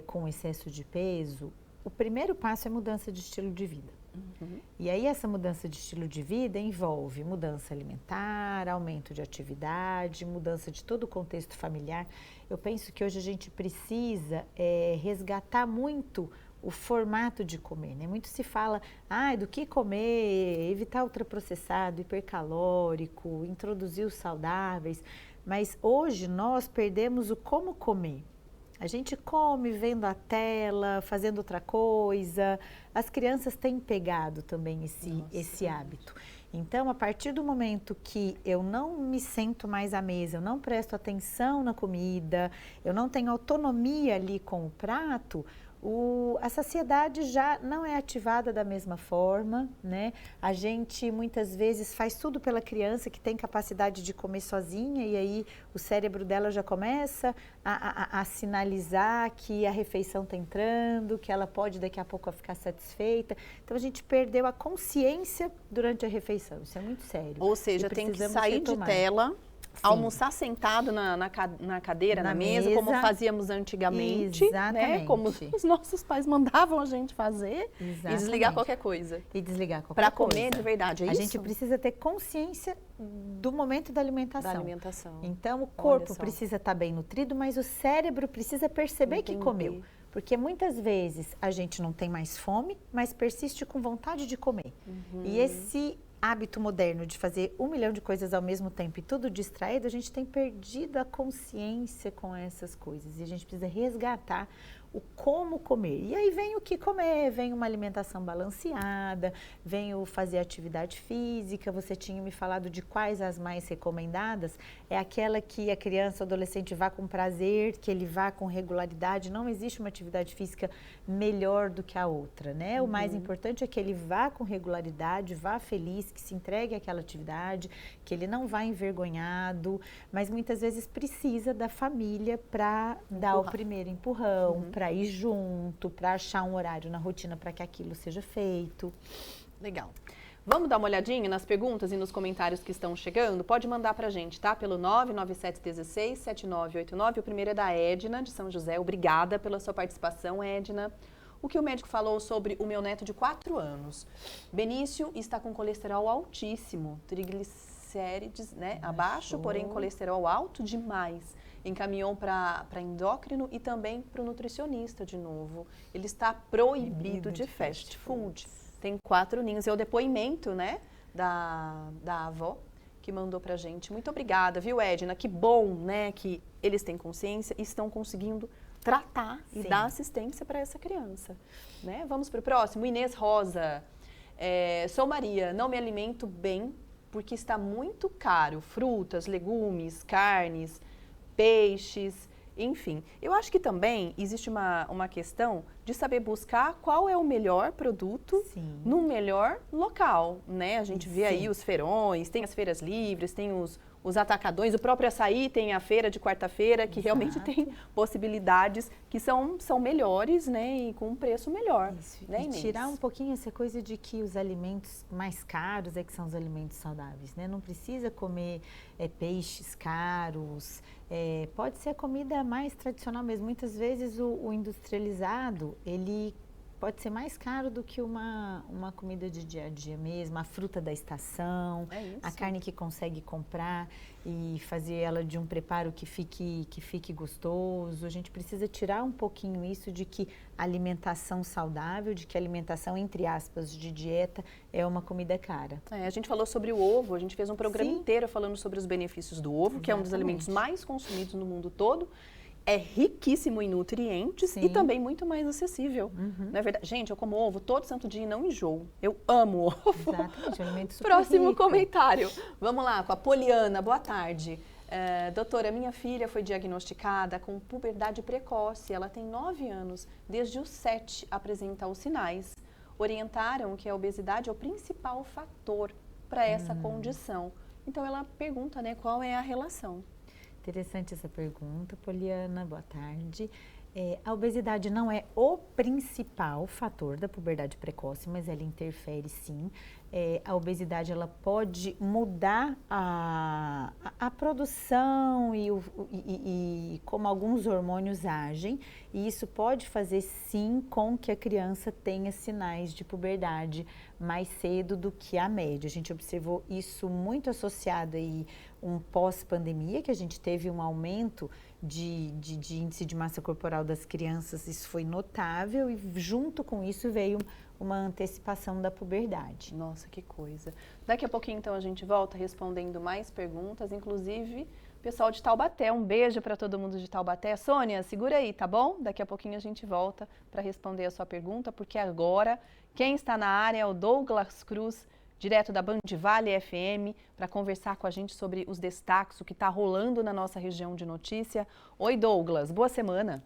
com excesso de peso, o primeiro passo é mudança de estilo de vida. Uhum. E aí essa mudança de estilo de vida envolve mudança alimentar, aumento de atividade, mudança de todo o contexto familiar. Eu penso que hoje a gente precisa resgatar muito o formato de comer, né? Muito se fala do que comer, evitar ultraprocessado, hipercalórico, introduzir os saudáveis, mas hoje nós perdemos o como comer. A gente come vendo a tela, fazendo outra coisa. As crianças têm pegado também esse hábito. Então, a partir do momento que eu não me sento mais à mesa, eu não presto atenção na comida, eu não tenho autonomia ali com o prato, a saciedade já não é ativada da mesma forma, né? A gente muitas vezes faz tudo pela criança que tem capacidade de comer sozinha e aí o cérebro dela já começa a sinalizar que a refeição está entrando, que ela pode daqui a pouco ficar satisfeita. Então a gente perdeu a consciência durante a refeição, isso é muito sério. Ou seja, tem que sair de tela. Sim. Almoçar sentado na cadeira, na mesa, como fazíamos antigamente, exatamente, né? Como os nossos pais mandavam a gente fazer. Exatamente. E desligar qualquer coisa. Para comer de verdade, é isso? A gente precisa ter consciência do momento da alimentação. Então, o corpo precisa estar bem nutrido, mas o cérebro precisa perceber que comeu. Porque muitas vezes a gente não tem mais fome, mas persiste com vontade de comer. Uhum. E esse hábito moderno de fazer 1 milhão de coisas ao mesmo tempo e tudo distraído, a gente tem perdido a consciência com essas coisas. E a gente precisa resgatar o como comer. E aí vem o que comer, vem uma alimentação balanceada, vem o fazer atividade física. Você tinha me falado de quais as mais recomendadas. É aquela que a criança ou adolescente vá com prazer, que ele vá com regularidade. Não existe uma atividade física melhor do que a outra, né? O mais importante é que ele vá com regularidade, vá feliz, que se entregue àquela atividade, que ele não vá envergonhado, mas muitas vezes precisa da família para dar o primeiro empurrão, para ir junto, para achar um horário na rotina para que aquilo seja feito. Legal. Vamos dar uma olhadinha nas perguntas e nos comentários que estão chegando? Pode mandar pra gente, tá? Pelo 99716-7989. O primeiro é da Edna, de São José. Obrigada pela sua participação, Edna. O que o médico falou sobre o meu neto de 4 anos? Benício está com colesterol altíssimo, triglicérides, né? Abaixo, porém colesterol alto demais. Encaminhou para endócrino e também para o nutricionista de novo. Ele está proibido de fast food. Tem 4 ninhos. É o depoimento, né, da avó que mandou pra gente. Muito obrigada, viu, Edna? Que bom, né, que eles têm consciência e estão conseguindo tratar e dar assistência para essa criança, né? Vamos para o próximo. Inês Rosa. Sou Maria, não me alimento bem porque está muito caro. Frutas, legumes, carnes, peixes, enfim. Eu acho que também existe uma questão de saber buscar qual é o melhor produto no melhor local, né? A gente vê aí os feirões, tem as feiras livres, tem os atacadões, o próprio açaí tem a feira de quarta-feira, que realmente tem possibilidades que são melhores, né? E com um preço melhor. Né, e tirar um pouquinho essa coisa de que os alimentos mais caros é que são os alimentos saudáveis, né? Não precisa comer peixes caros, pode ser a comida mais tradicional mesmo. Muitas vezes o industrializado, ele pode ser mais caro do que uma comida de dia a dia mesmo, a fruta da estação, a carne que consegue comprar e fazer ela de um preparo que fique gostoso. A gente precisa tirar um pouquinho isso de que alimentação saudável, de que alimentação, entre aspas, de dieta é uma comida cara. A gente falou sobre o ovo, a gente fez um programa inteiro falando sobre os benefícios do ovo, que é um dos alimentos mais consumidos no mundo todo. É riquíssimo em nutrientes e também muito mais acessível. Não é verdade? Gente, eu como ovo todo santo dia e não enjoo. Eu amo ovo. Exatamente, um alimento super Próximo rico. Comentário. Vamos lá, com a Poliana. Boa tarde. Doutora, minha filha foi diagnosticada com puberdade precoce. Ela tem 9 anos. Desde os 7 apresenta os sinais. Orientaram que a obesidade é o principal fator para essa condição. Então, ela pergunta, né, qual é a relação. Interessante essa pergunta, Poliana, boa tarde. A obesidade não é o principal fator da puberdade precoce, mas ela interfere sim. A obesidade ela pode mudar a produção e como alguns hormônios agem, e isso pode fazer sim com que a criança tenha sinais de puberdade mais cedo do que a média. A gente observou isso muito associado aí um pós-pandemia, que a gente teve um aumento de índice de massa corporal das crianças, isso foi notável, e junto com isso veio uma antecipação da puberdade. Nossa, que coisa. Daqui a pouquinho, então, a gente volta respondendo mais perguntas, inclusive pessoal de Taubaté. Um beijo para todo mundo de Taubaté. Sônia, segura aí, tá bom? Daqui a pouquinho a gente volta para responder a sua pergunta, porque agora quem está na área é o Douglas Cruz, direto da Band Vale FM, para conversar com a gente sobre os destaques, o que está rolando na nossa região de notícia. Oi, Douglas, boa semana.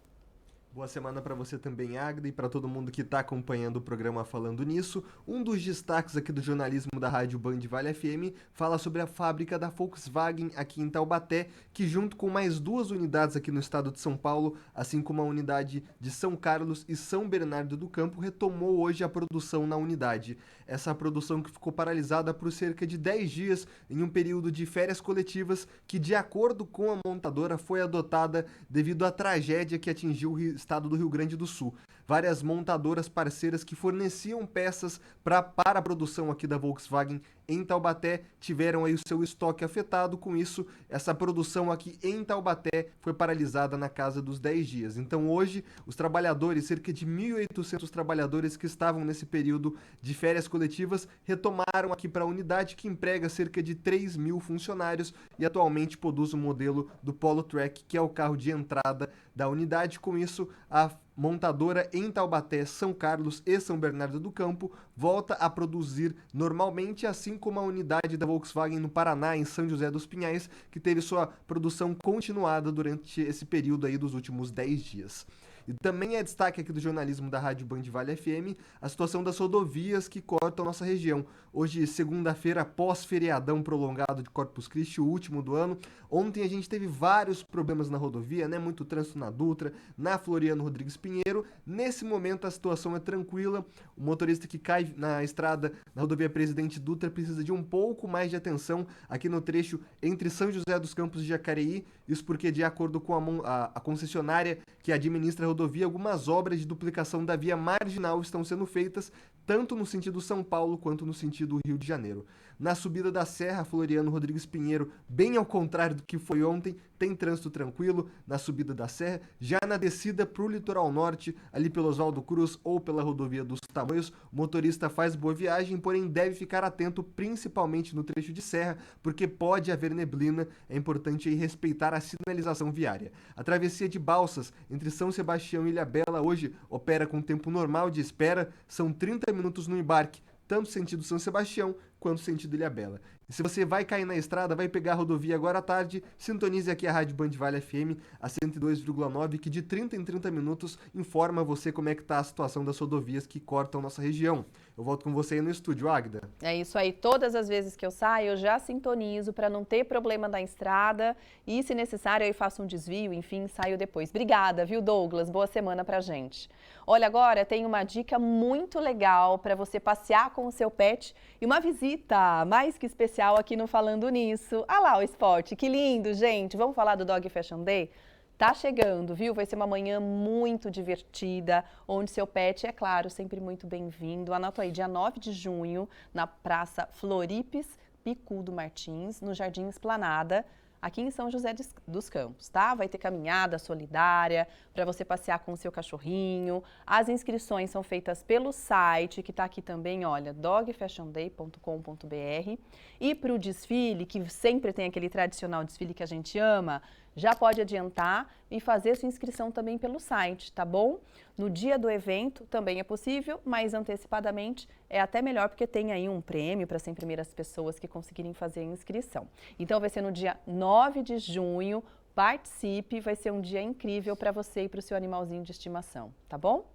Boa semana para você também, Agda, e para todo mundo que está acompanhando o programa Falando Nisso. Um dos destaques aqui do jornalismo da Rádio Band Vale FM fala sobre a fábrica da Volkswagen aqui em Taubaté, que junto com mais 2 unidades aqui no estado de São Paulo, assim como a unidade de São Carlos e São Bernardo do Campo, retomou hoje a produção na unidade. Essa produção que ficou paralisada por cerca de 10 dias em um período de férias coletivas que, de acordo com a montadora, foi adotada devido à tragédia que atingiu o estado do Rio Grande do Sul. Várias montadoras parceiras que forneciam peças para a produção aqui da Volkswagen em Taubaté tiveram aí o seu estoque afetado. Com isso, essa produção aqui em Taubaté foi paralisada na casa dos 10 dias. Então hoje, os trabalhadores, cerca de 1.800 trabalhadores que estavam nesse período de férias coletivas, retomaram aqui para a unidade, que emprega cerca de 3.000 funcionários e atualmente produz o modelo do Polo Track, que é o carro de entrada da unidade. Com isso, a montadora em Taubaté, São Carlos e São Bernardo do Campo volta a produzir normalmente, assim como a unidade da Volkswagen no Paraná, em São José dos Pinhais, que teve sua produção continuada durante esse período aí dos últimos 10 dias. E também é destaque aqui do jornalismo da Rádio Band Vale FM a situação das rodovias que cortam nossa região. Hoje, segunda-feira, pós-feriadão prolongado de Corpus Christi, o último do ano. Ontem a gente teve vários problemas na rodovia, né? Muito trânsito na Dutra, na Floriano Rodrigues Pinheiro. Nesse momento a situação é tranquila. O motorista que cai na estrada, na rodovia Presidente Dutra, precisa de um pouco mais de atenção aqui no trecho entre São José dos Campos e Jacareí. Isso porque, de acordo com a concessionária que administra a rodovia, algumas obras de duplicação da via marginal estão sendo feitas, tanto no sentido São Paulo quanto no sentido Rio de Janeiro. Na subida da Serra, Floriano Rodrigues Pinheiro, bem ao contrário do que foi ontem, tem trânsito tranquilo na subida da Serra. Já na descida para o litoral norte, ali pelo Oswaldo Cruz ou pela rodovia dos Tamoios, o motorista faz boa viagem, porém deve ficar atento principalmente no trecho de serra, porque pode haver neblina. É importante aí respeitar a sinalização viária. A travessia de Balsas entre São Sebastião e Ilhabela hoje opera com tempo normal de espera, são 30 minutos no embarque, tanto sentido São Sebastião quanto sentido Ilhabela. E se você vai cair na estrada, vai pegar a rodovia agora à tarde, sintonize aqui a Rádio Band Vale FM, a 102,9, que de 30 em 30 minutos informa você como é que está a situação das rodovias que cortam nossa região. Eu volto com você aí no estúdio, Águida. É isso aí, todas as vezes que eu saio, eu já sintonizo para não ter problema na estrada e, se necessário, eu faço um desvio, enfim, saio depois. Obrigada, viu, Douglas? Boa semana pra gente. Olha, agora tem uma dica muito legal para você passear com o seu pet e uma visita mais que especial aqui no Falando Nisso. Ah lá o esporte, que lindo, gente! Vamos falar do Dog Fashion Day? Tá chegando, viu? Vai ser uma manhã muito divertida, onde seu pet, é claro, sempre muito bem-vindo. Anota aí, dia 9 de junho, na Praça Floripes Bicudo Martins, no Jardim Esplanada, aqui em São José dos Campos, tá? Vai ter caminhada solidária para você passear com o seu cachorrinho. As inscrições são feitas pelo site, que está aqui também, olha, dogfashionday.com.br. E para o desfile, que sempre tem aquele tradicional desfile que a gente ama, já pode adiantar e fazer sua inscrição também pelo site, tá bom? No dia do evento também é possível, mas antecipadamente é até melhor, porque tem aí um prêmio para as 100 primeiras pessoas que conseguirem fazer a inscrição. Então vai ser no dia 9 de junho, participe, vai ser um dia incrível para você e para o seu animalzinho de estimação, tá bom?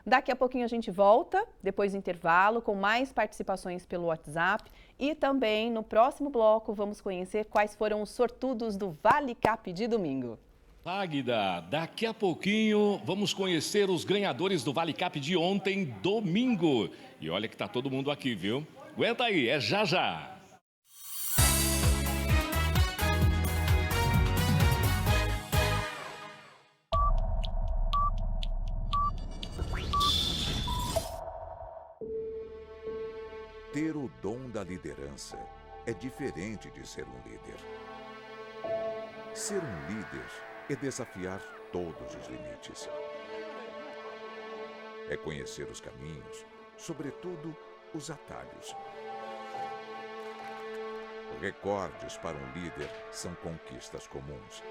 Daqui a pouquinho a gente volta, depois do intervalo, com mais participações pelo WhatsApp. E também, no próximo bloco, vamos conhecer quais foram os sortudos do Vale Cap de domingo. Águida, daqui a pouquinho vamos conhecer os ganhadores do Vale Cap de ontem, domingo. E olha que tá todo mundo aqui, viu? Aguenta aí, é já já. Ter o dom da liderança é diferente de ser um líder. Ser um líder é desafiar todos os limites. É conhecer os caminhos, sobretudo os atalhos. Recordes para um líder são conquistas comuns.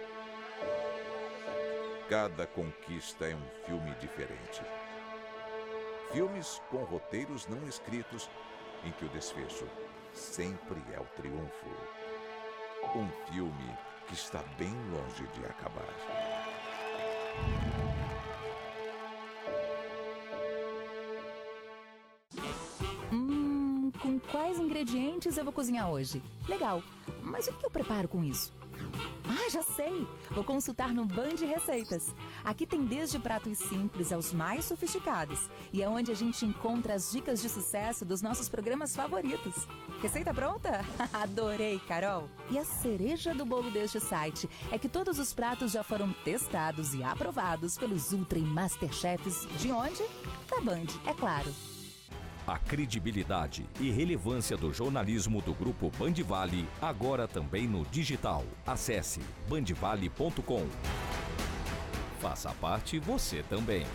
Cada conquista é um filme diferente. Filmes com roteiros não escritos, em que o desfecho sempre é o triunfo. Um filme que está bem longe de acabar. Com quais ingredientes eu vou cozinhar hoje? Legal, mas o que eu preparo com isso? Ah, já sei! Vou consultar no Band Receitas. Aqui tem desde pratos simples aos mais sofisticados. E é onde a gente encontra as dicas de sucesso dos nossos programas favoritos. Receita pronta? Adorei, Carol! E a cereja do bolo deste site é que todos os pratos já foram testados e aprovados pelos Ultra e Masterchefs. De onde? Da Band, é claro. A credibilidade e relevância do jornalismo do Grupo Band Vale, agora também no digital. Acesse bandvale.com. Faça parte você também.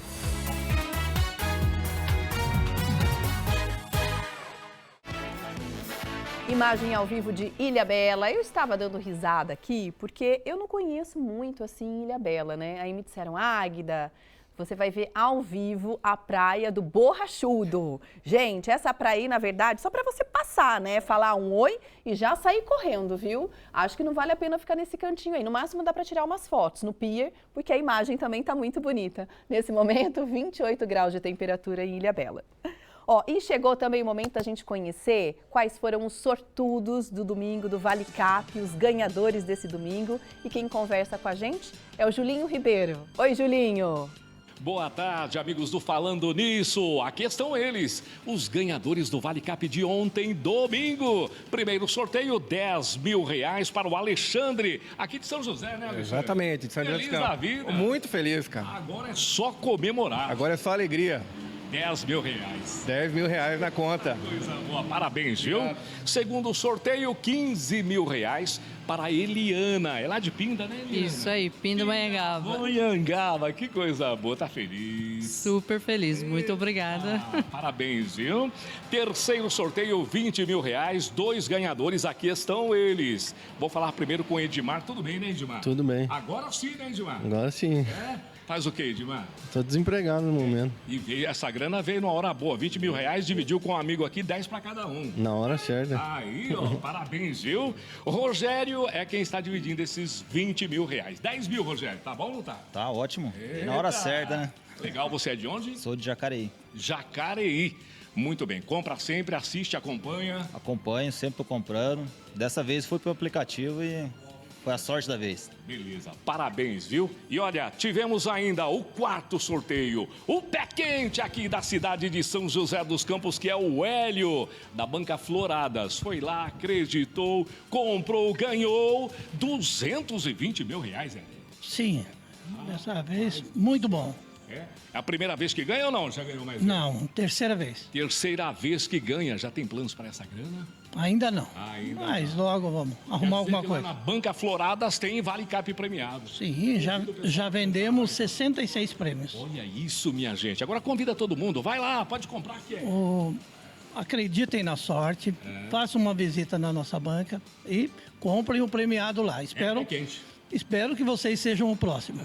Imagem ao vivo de Ilhabela. Eu estava dando risada aqui porque eu não conheço muito assim Ilhabela, né? Aí me disseram, Águida, você vai ver ao vivo a praia do Borrachudo. Gente, essa praia aí, na verdade, só para você passar, né? Falar um oi e já sair correndo, viu? Acho que não vale a pena ficar nesse cantinho aí. No máximo dá para tirar umas fotos no pier, porque a imagem também tá muito bonita. Nesse momento, 28 graus de temperatura em Ilhabela. Ó, e chegou também o momento da gente conhecer quais foram os sortudos do domingo do Vale Cap, os ganhadores desse domingo. E quem conversa com a gente é o Julinho Ribeiro. Oi, Julinho! Boa tarde, amigos do Falando Nisso. Aqui estão eles, os ganhadores do Vale Cap de ontem, domingo. Primeiro sorteio, R$10.000 para o Alexandre, aqui de São José, né, Alexandre? Exatamente, de São José dos Campos. Feliz da vida. Muito feliz, cara. Agora é só comemorar. Agora é só alegria. R$10.000. R$10.000 na conta. Coisa boa, parabéns, viu? Segundo sorteio, R$15.000 para a Eliana. É lá de Pinda, né, Eliana? Isso aí, Pinda, Manhangaba. Manhangaba, que coisa boa, tá feliz? Super feliz, muito obrigada. Parabéns, viu? Terceiro sorteio, R$20.000, 2 ganhadores, aqui estão eles. Vou falar primeiro com o Edmar, tudo bem, né, Edmar? Tudo bem. Agora sim, né, Edmar? Agora sim. É? Faz o quê, Edmar? Tô desempregado no momento. E veio, essa grana veio numa hora boa, R$20.000, dividiu com um amigo aqui, 10 para cada um. Na hora certa. Aí, ó, parabéns, viu? O Rogério é quem está dividindo esses R$20.000. 10 mil, Rogério, tá bom ou não tá? Tá ótimo. Eita. Na hora certa, né? Legal, você é de onde? Sou de Jacareí. Jacareí. Muito bem, compra sempre, assiste, acompanha. Acompanho, sempre tô comprando. Dessa vez fui pro aplicativo e foi a sorte da vez. Beleza, parabéns, viu? E olha, tivemos ainda o quarto sorteio, o pé quente aqui da cidade de São José dos Campos, que é o Hélio, da Banca Floradas. Foi lá, acreditou, comprou, ganhou R$220.000, Hélio. Sim, dessa vez, muito bom. É a primeira vez que ganha ou não? Já ganhou mais? Não, terceira vez. Terceira vez que ganha. Já tem planos para essa grana? Ainda não. Mas logo vamos arrumar alguma coisa. Lá na Banca Floradas tem Vale Cap premiados. Sim, já vendemos 66 prêmios. Olha isso, minha gente. Agora convida todo mundo. Vai lá, pode comprar aqui. Acreditem na sorte, façam uma visita na nossa banca e comprem o premiado lá. Espero que vocês sejam o próximo.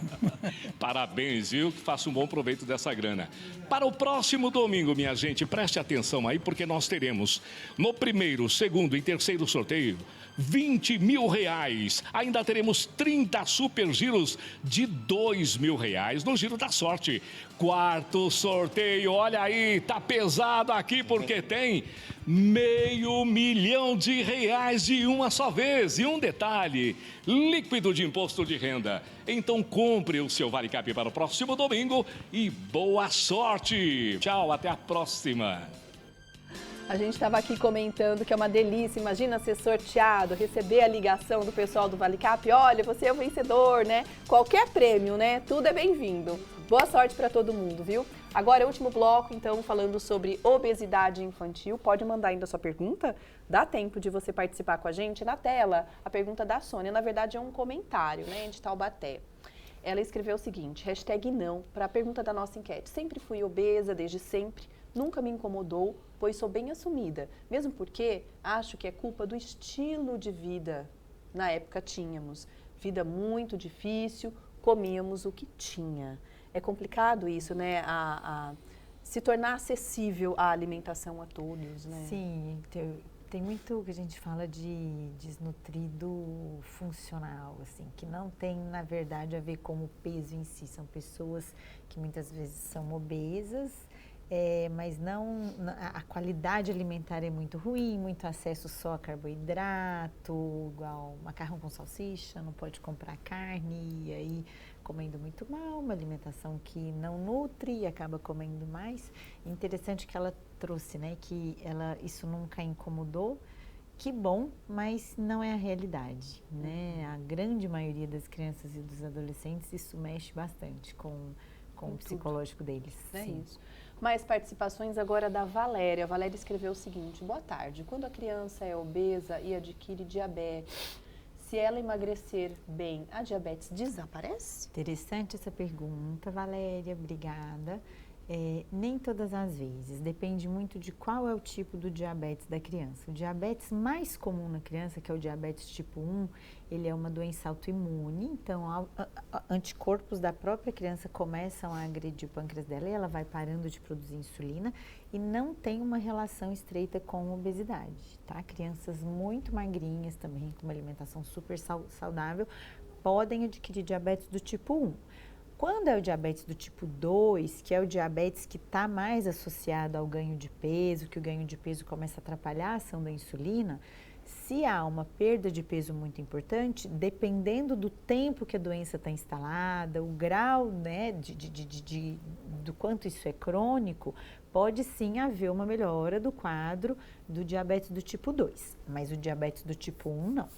Parabéns, viu? Que faça um bom proveito dessa grana. Para o próximo domingo, minha gente, preste atenção aí, porque nós teremos no primeiro, segundo e terceiro sorteio R$20.000. Ainda teremos 30 super giros de R$2.000 no Giro da Sorte. Quarto sorteio, olha aí, tá pesado aqui porque tem R$500 mil de uma só vez. E um detalhe, líquido de imposto de renda. Então compre o seu Vale Cap para o próximo domingo e boa sorte. Tchau, até a próxima. A gente estava aqui comentando que é uma delícia, imagina ser sorteado, receber a ligação do pessoal do Vale Cap, olha, você é o vencedor, né? Qualquer prêmio, né? Tudo é bem-vindo. Boa sorte para todo mundo, viu? Agora, último bloco, então, falando sobre obesidade infantil. Pode mandar ainda a sua pergunta? Dá tempo de você participar com a gente. Na tela, a pergunta da Sônia, na verdade, é um comentário, né, de Taubaté. Ela escreveu o seguinte, #não, para a pergunta da nossa enquete. Sempre fui obesa, desde sempre, nunca me incomodou, pois sou bem assumida. Mesmo porque acho que é culpa do estilo de vida. Na época tínhamos vida muito difícil, comíamos o que tinha. É complicado isso, né? Se tornar acessível a alimentação a todos, né? Sim, tem muito que a gente fala de desnutrido funcional, assim, que não tem, na verdade, a ver com o peso em si. São pessoas que muitas vezes são obesas, mas não, a qualidade alimentar é muito ruim, muito acesso só a carboidrato, igual macarrão com salsicha, não pode comprar carne, e aí comendo muito mal, uma alimentação que não nutre e acaba comendo mais. Interessante que ela trouxe, né, que isso nunca incomodou. Que bom, mas não é a realidade, né? A grande maioria das crianças e dos adolescentes, isso mexe bastante com o psicológico deles. É isso. Mais participações agora da Valéria. A Valéria escreveu o seguinte, boa tarde. Quando a criança é obesa e adquire diabetes, se ela emagrecer bem, a diabetes desaparece? Interessante essa pergunta, Valéria, obrigada. Nem todas as vezes, depende muito de qual é o tipo do diabetes da criança. O diabetes mais comum na criança, que é o diabetes tipo 1, ele é uma doença autoimune, então anticorpos da própria criança começam a agredir o pâncreas dela e ela vai parando de produzir insulina e não tem uma relação estreita com obesidade, tá? Crianças muito magrinhas também, com uma alimentação super saudável, podem adquirir diabetes do tipo 1. Quando é o diabetes do tipo 2, que é o diabetes que está mais associado ao ganho de peso, que o ganho de peso começa a atrapalhar a ação da insulina, se há uma perda de peso muito importante, dependendo do tempo que a doença está instalada, o grau, né, do quanto isso é crônico, pode sim haver uma melhora do quadro do diabetes do tipo 2, mas o diabetes do tipo 1 não.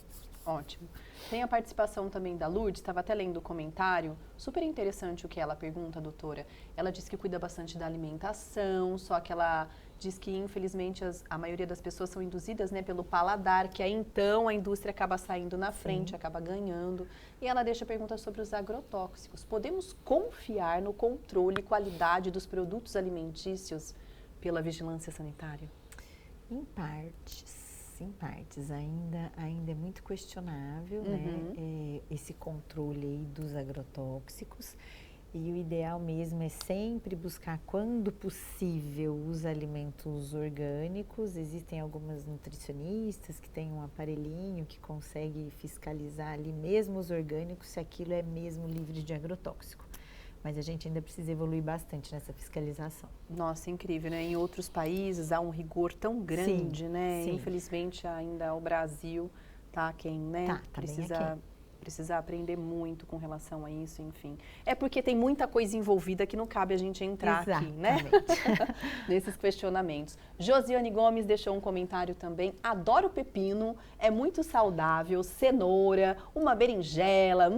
Ótimo. Tem a participação também da Lourdes, estava até lendo o comentário, super interessante o que ela pergunta, doutora. Ela diz que cuida bastante da alimentação, só que ela diz que infelizmente a maioria das pessoas são induzidas, né, pelo paladar, que aí então a indústria acaba saindo na frente, acaba ganhando. E ela deixa a pergunta sobre os agrotóxicos. Podemos confiar no controle e qualidade dos produtos alimentícios pela vigilância sanitária? Em partes, ainda é muito questionável, né, esse controle aí dos agrotóxicos, e o ideal mesmo é sempre buscar, quando possível, os alimentos orgânicos. Existem algumas nutricionistas que têm um aparelhinho que consegue fiscalizar ali mesmo os orgânicos, se aquilo é mesmo livre de agrotóxico. Mas a gente ainda precisa evoluir bastante nessa fiscalização. Nossa, incrível, né? Em outros países há um rigor tão grande, né? Sim. Infelizmente, ainda o Brasil tá quem, né? Precisa aprender muito com relação a isso, enfim. É porque tem muita coisa envolvida que não cabe a gente entrar aqui, né? Nesses questionamentos. Josiane Gomes deixou um comentário também. Adoro pepino, é muito saudável, cenoura, uma berinjela.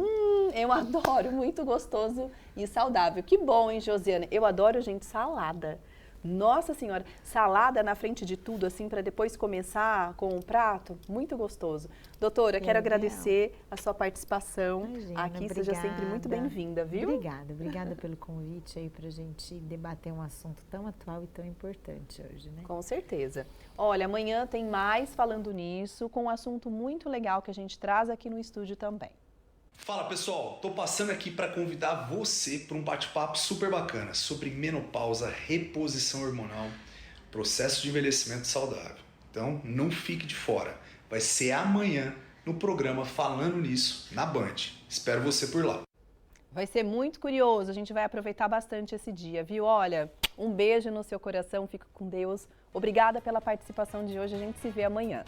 Eu adoro, muito gostoso e saudável. Que bom, hein, Josiane? Eu adoro, gente, salada. Nossa Senhora, salada na frente de tudo, assim, para depois começar com o prato, muito gostoso. Doutora, quero agradecer a sua participação aqui, obrigada. Seja sempre muito bem-vinda, viu? Obrigada pelo convite aí para a gente debater um assunto tão atual e tão importante hoje, né? Com certeza. Olha, amanhã tem mais Falando Nisso, com um assunto muito legal que a gente traz aqui no estúdio também. Fala pessoal, tô passando aqui para convidar você para um bate-papo super bacana sobre menopausa, reposição hormonal, processo de envelhecimento saudável. Então não fique de fora, vai ser amanhã no programa Falando Nisso na Band. Espero você por lá. Vai ser muito curioso, a gente vai aproveitar bastante esse dia, viu? Olha, um beijo no seu coração, fica com Deus. Obrigada pela participação de hoje, a gente se vê amanhã.